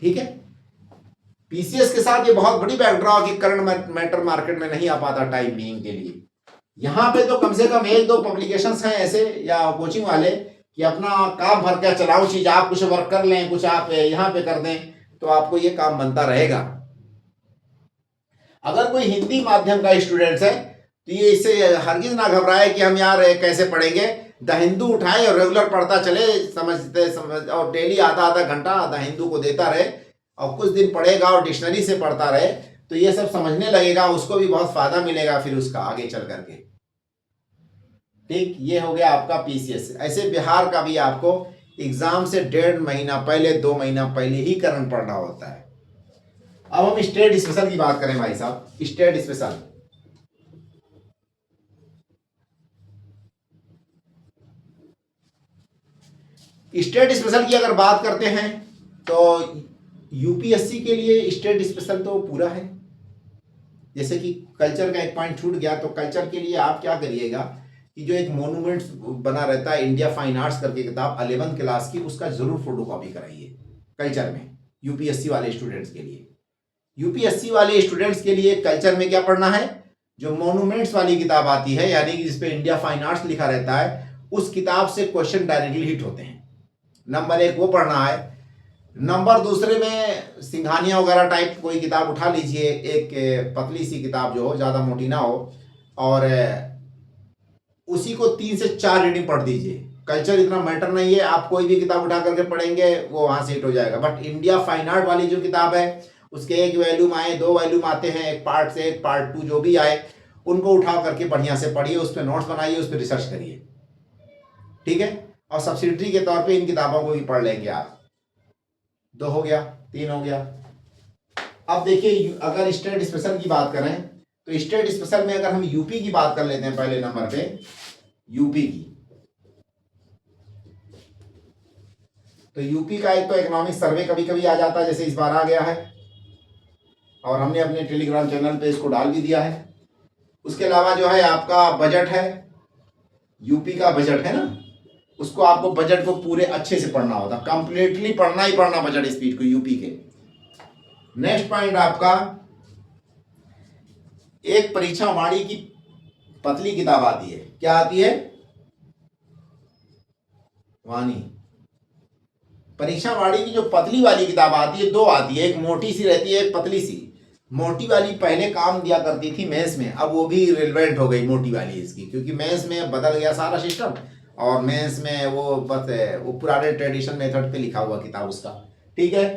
ठीक है। पीसीएस के साथ ये बहुत बड़ी बैकड्रॉ कि करंट मैटर मार्केट में नहीं आ पाता टाइम बीइंग के लिए। यहां पे तो कम से कम 1-2 पब्लिकेशंस हैं ऐसे या कोचिंग वाले कि अपना काम भर के चलाओ चीज, आप कुछ वर्क कर लें, कुछ आप यहां पे कर दें, तो आपको ये काम बनता रहेगा। अगर कोई हिंदी माध्यम का स्टूडेंट है तो ये इससे हरगिज ना घबराए कि हम यार कैसे पढ़ेंगे। द हिंदू उठाए और रेगुलर पढ़ता चले, समझ और डेली आधा घंटा द हिंदू को देता रहे और कुछ दिन पढ़ेगा और डिक्शनरी से पढ़ता रहे, तो ये सब समझने लगेगा, उसको भी बहुत फायदा मिलेगा फिर उसका आगे चल करके। ठीक, ये हो गया आपका पीसीएस। ऐसे बिहार का भी आपको एग्जाम से 1.5 महीना पहले, 2 महीना पहले ही करंट पढ़ना होता है। अब हम स्टेट स्पेशल की बात करें भाई साहब। स्टेट स्पेशल, स्टेट स्पेशल की अगर बात करते हैं तो यूपीएससी के लिए स्टेट स्पेशल तो पूरा है। जैसे कि कल्चर का एक पॉइंट छूट गया, तो कल्चर के लिए आप क्या करिएगा कि जो एक मोन्यूमेंट्स बना रहता है इंडिया फाइन आर्ट्स करके किताब 11th क्लास की, उसका जरूर फोटो कॉपी कराइए कल्चर में, यूपीएससी वाले स्टूडेंट्स के लिए। यूपीएससी वाले स्टूडेंट्स के लिए कल्चर में क्या पढ़ना है, जो मोन्यूमेंट्स वाली किताब आती है, यानी कि जिसपे इंडिया फाइन आर्ट्स लिखा रहता है, उस किताब से क्वेश्चन डायरेक्टली हिट होते हैं। नंबर 1 वो पढ़ना है। नंबर दूसरे में सिंघानिया वगैरह टाइप कोई किताब उठा लीजिए, एक पतली सी किताब जो हो, ज़्यादा मोटी ना हो, और उसी को 3 से 4 रीडिंग पढ़ दीजिए। कल्चर इतना मैटर नहीं है, आप कोई भी किताब उठा करके पढ़ेंगे वो वहाँ से हिट हो जाएगा। बट इंडिया फाइन आर्ट वाली जो किताब है, उसके 1 वॉल्यूम आए, 2 वॉल्यूम आते हैं, एक पार्ट से एक पार्ट 2 जो भी आए, उनको उठा करके बढ़िया से पढ़िए, उस पर नोट्स बनाइए, उस पर रिसर्च करिए, ठीक है। और सब्सिडरी के तौर पे इन किताबों को भी पढ़ लेंगे आप। 2 हो गया, 3 हो गया। अब देखिए अगर स्टेट स्पेशल की बात करें तो स्टेट स्पेशल में अगर हम यूपी की बात कर लेते हैं पहले नंबर पे, यूपी की, तो यूपी का एक तो इकोनॉमिक सर्वे कभी कभी आ जाता है, जैसे इस बार आ गया है और हमने अपने टेलीग्राम चैनल पे इसको डाल भी दिया है। उसके अलावा जो है आपका बजट है, यूपी का बजट है ना, उसको आपको बजट को पूरे अच्छे से पढ़ना होता, कंप्लीटली पढ़ना ही पढ़ना बजट स्पीड को यूपी के। नेक्स्ट पॉइंट आपका एक परीक्षा वाणी की पतली किताब आती है, क्या आती है? वाणी, परीक्षा वाणी की जो पतली वाली किताब आती है, 2 आती है, एक मोटी सी रहती है, एक पतली सी। मोटी वाली पहले काम दिया करती थी मेंस में, अब वो भी रिलेवेंट हो गई मोटी वाली इसकी, क्योंकि मेंस में बदल गया सारा सिस्टम और मेंस में वो बस वो पुराने ट्रेडिशन मेथड पे लिखा हुआ किताब उसका, ठीक है।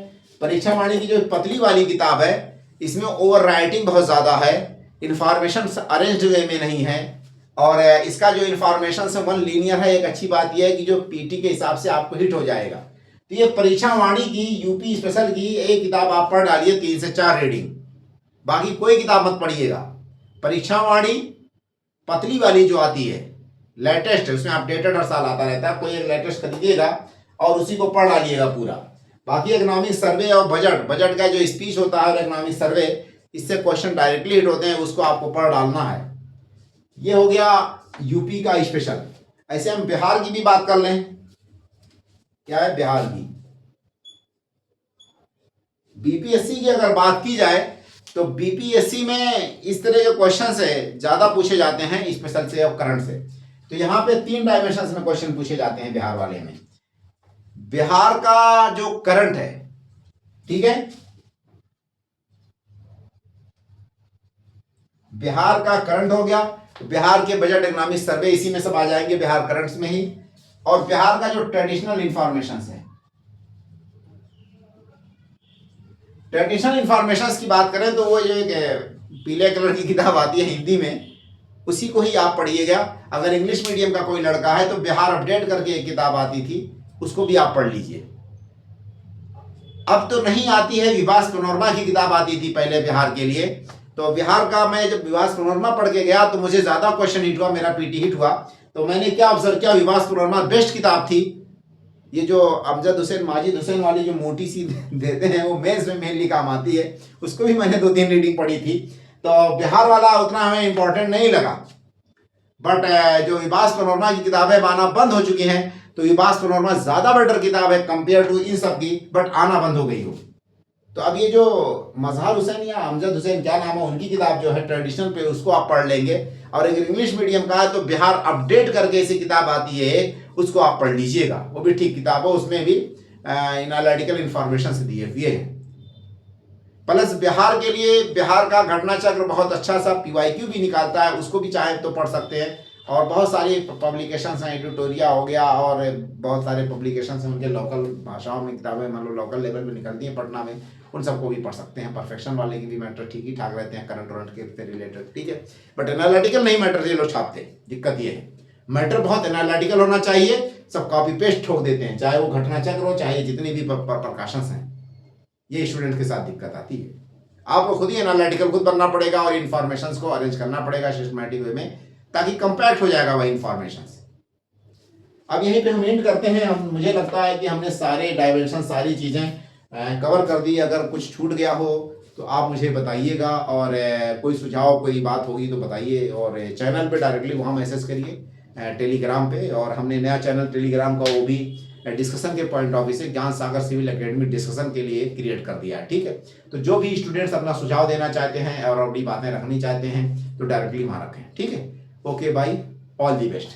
परीक्षा वाणी की जो पतली वाली किताब है, इसमें ओवर राइटिंग बहुत ज़्यादा है, इंफॉर्मेशन अरेंज्ड वे में नहीं है, और इसका जो इंफॉर्मेशन से वन लीनियर है। एक अच्छी बात यह है कि जो पीटी के हिसाब से आपको हिट हो जाएगा। तो ये परीक्षा वाणी की यूपी स्पेशल की एक किताब आप पढ़ डालिए, 3 से 4 रीडिंग, बाकी कोई किताब मत पढ़िएगा। परीक्षा वाणी पतली वाली जो आती है लेटेस्ट, उसमें अपडेटेड हर साल आता रहता है, कोई एक लेटेस्ट खरीदिएगा और उसी को पढ़ डालिएगा पूरा। बाकी इकोनॉमिक सर्वे और बजट का जो स्पीच होता है और इकोनॉमिक सर्वे, इससे क्वेश्चन डायरेक्टली हिट होते हैं, उसको आपको पढ़ डालना है। ये हो गया यूपी का स्पेशल। ऐसे हम बिहार की भी बात कर लें, क्या है बिहार की बीपीएससी की अगर बात की जाए तो बीपीएससी में इस तरह के क्वेश्चन से ज्यादा पूछे जाते हैं स्पेशल से और करंट से। तो यहाँ पे 3 डायमेंशन में क्वेश्चन पूछे जाते हैं बिहार वाले में। बिहार का जो करंट है, ठीक है, बिहार का करंट हो गया, तो बिहार के बजट इकोनॉमिक सर्वे इसी में सब आ जाएंगे, बिहार करंट्स में ही। और बिहार का जो ट्रेडिशनल इंफॉर्मेशन है, ट्रेडिशनल इंफॉर्मेशन की बात करें तो वो जो एक पीले कलर की किताब आती है हिंदी में, उसी को ही आप पढ़िएगा। अगर इंग्लिश मीडियम का कोई लड़का है तो बिहार अपडेट करके एक किताब आती थी, उसको भी आप पढ़ लीजिए। अब तो नहीं आती है, विवास पनोरमा की किताब आती थी पहले बिहार के लिए। तो बिहार का मैं जब विवास पनोरमा पढ़ के गया तो मुझे ज्यादा क्वेश्चन हिट हुआ, मेरा पीटी हिट हुआ। तो मैंने क्या ऑब्जर्व किया, विवास पनोरमा बेस्ट किताब थी। ये जो अमजद हुसैन माजिद हुसैन वाली जो मोटी सी देते हैं, वो मेंस में मेनली काम आती है, उसको भी मैंने 2-3 रीडिंग पढ़ी थी। तो बिहार वाला उतना हमें इंपॉर्टेंट नहीं लगा। बट जो विवास पनोरमा की किताबें आना बंद हो चुकी हैं, तो विवास पनोरमा ज्यादा बेटर किताब है कंपेयर टू इन सब की, बट आना बंद हो गई हो। तो अब ये जो मजहर हुसैन या अमजद हुसैन क्या नाम है, उनकी किताब जो है ट्रेडिशनल पे, उसको आप पढ़ लेंगे। और अगर इंग्लिश मीडियम का है तो बिहार अपडेट करके ऐसी किताब आती है, उसको आप पढ़ लीजिएगा, वो भी ठीक किताब है, उसमें भी एनालिटिकल इंफॉर्मेशन से दिए हुए हैं। प्लस बिहार के लिए बिहार का घटना चक्र बहुत अच्छा सा PYQ भी निकालता है, उसको भी चाहे तो पढ़ सकते हैं। और बहुत सारी पब्लिकेशंस हैं, एडिटोरिया हो गया और बहुत सारे पब्लिकेशंस हैं, उनके लोकल भाषाओं में किताबें मान लो लोकल लेवल पे निकलती हैं पटना में, उन सबको भी पढ़ सकते हैं। परफेक्शन वाले की भी मैटर ठीक ही ठाक रहते हैं, करंट वरंट के रिलेटेड, ठीक है। बट एनालिटिकल नहीं मैटर ये लोग छापते, दिक्कत ये है। मैटर बहुत एनालिटिकल होना चाहिए, सब कॉपी पेस्ट ठोक देते हैं, चाहे वो घटना चक्र हो, चाहे जितनी भी प्रकाशंस हैं। ये स्टूडेंट के साथ दिक्कत आती है। आपको खुद ही एनालिटिकल खुद बनना पड़ेगा और इन्फॉर्मेशन को अरेंज करना पड़ेगा सिस्टमैटिक वे में, ताकि कंपैक्ट हो जाएगा वह इन्फॉर्मेशन। अब यहीं पे हम एंड करते हैं। मुझे लगता है कि हमने सारे डायमेंशन, सारी चीज़ें कवर कर दी। अगर कुछ छूट गया हो तो आप मुझे बताइएगा, और कोई सुझाव कोई बात होगी तो बताइए। और चैनल पे डायरेक्टली वहाँ मैसेज करिए टेलीग्राम पे। और हमने नया चैनल टेलीग्राम का, वो भी डिस्कशन के पॉइंट ऑफ व्यू से ज्ञान सागर सिविल एकेडमी डिस्कशन के लिए क्रिएट कर दिया है, ठीक है। तो जो भी स्टूडेंट्स अपना सुझाव देना चाहते हैं और अपनी बातें रखनी चाहते हैं तो डायरेक्टली वहाँ रखें, ठीक है। Okay bye, all the best.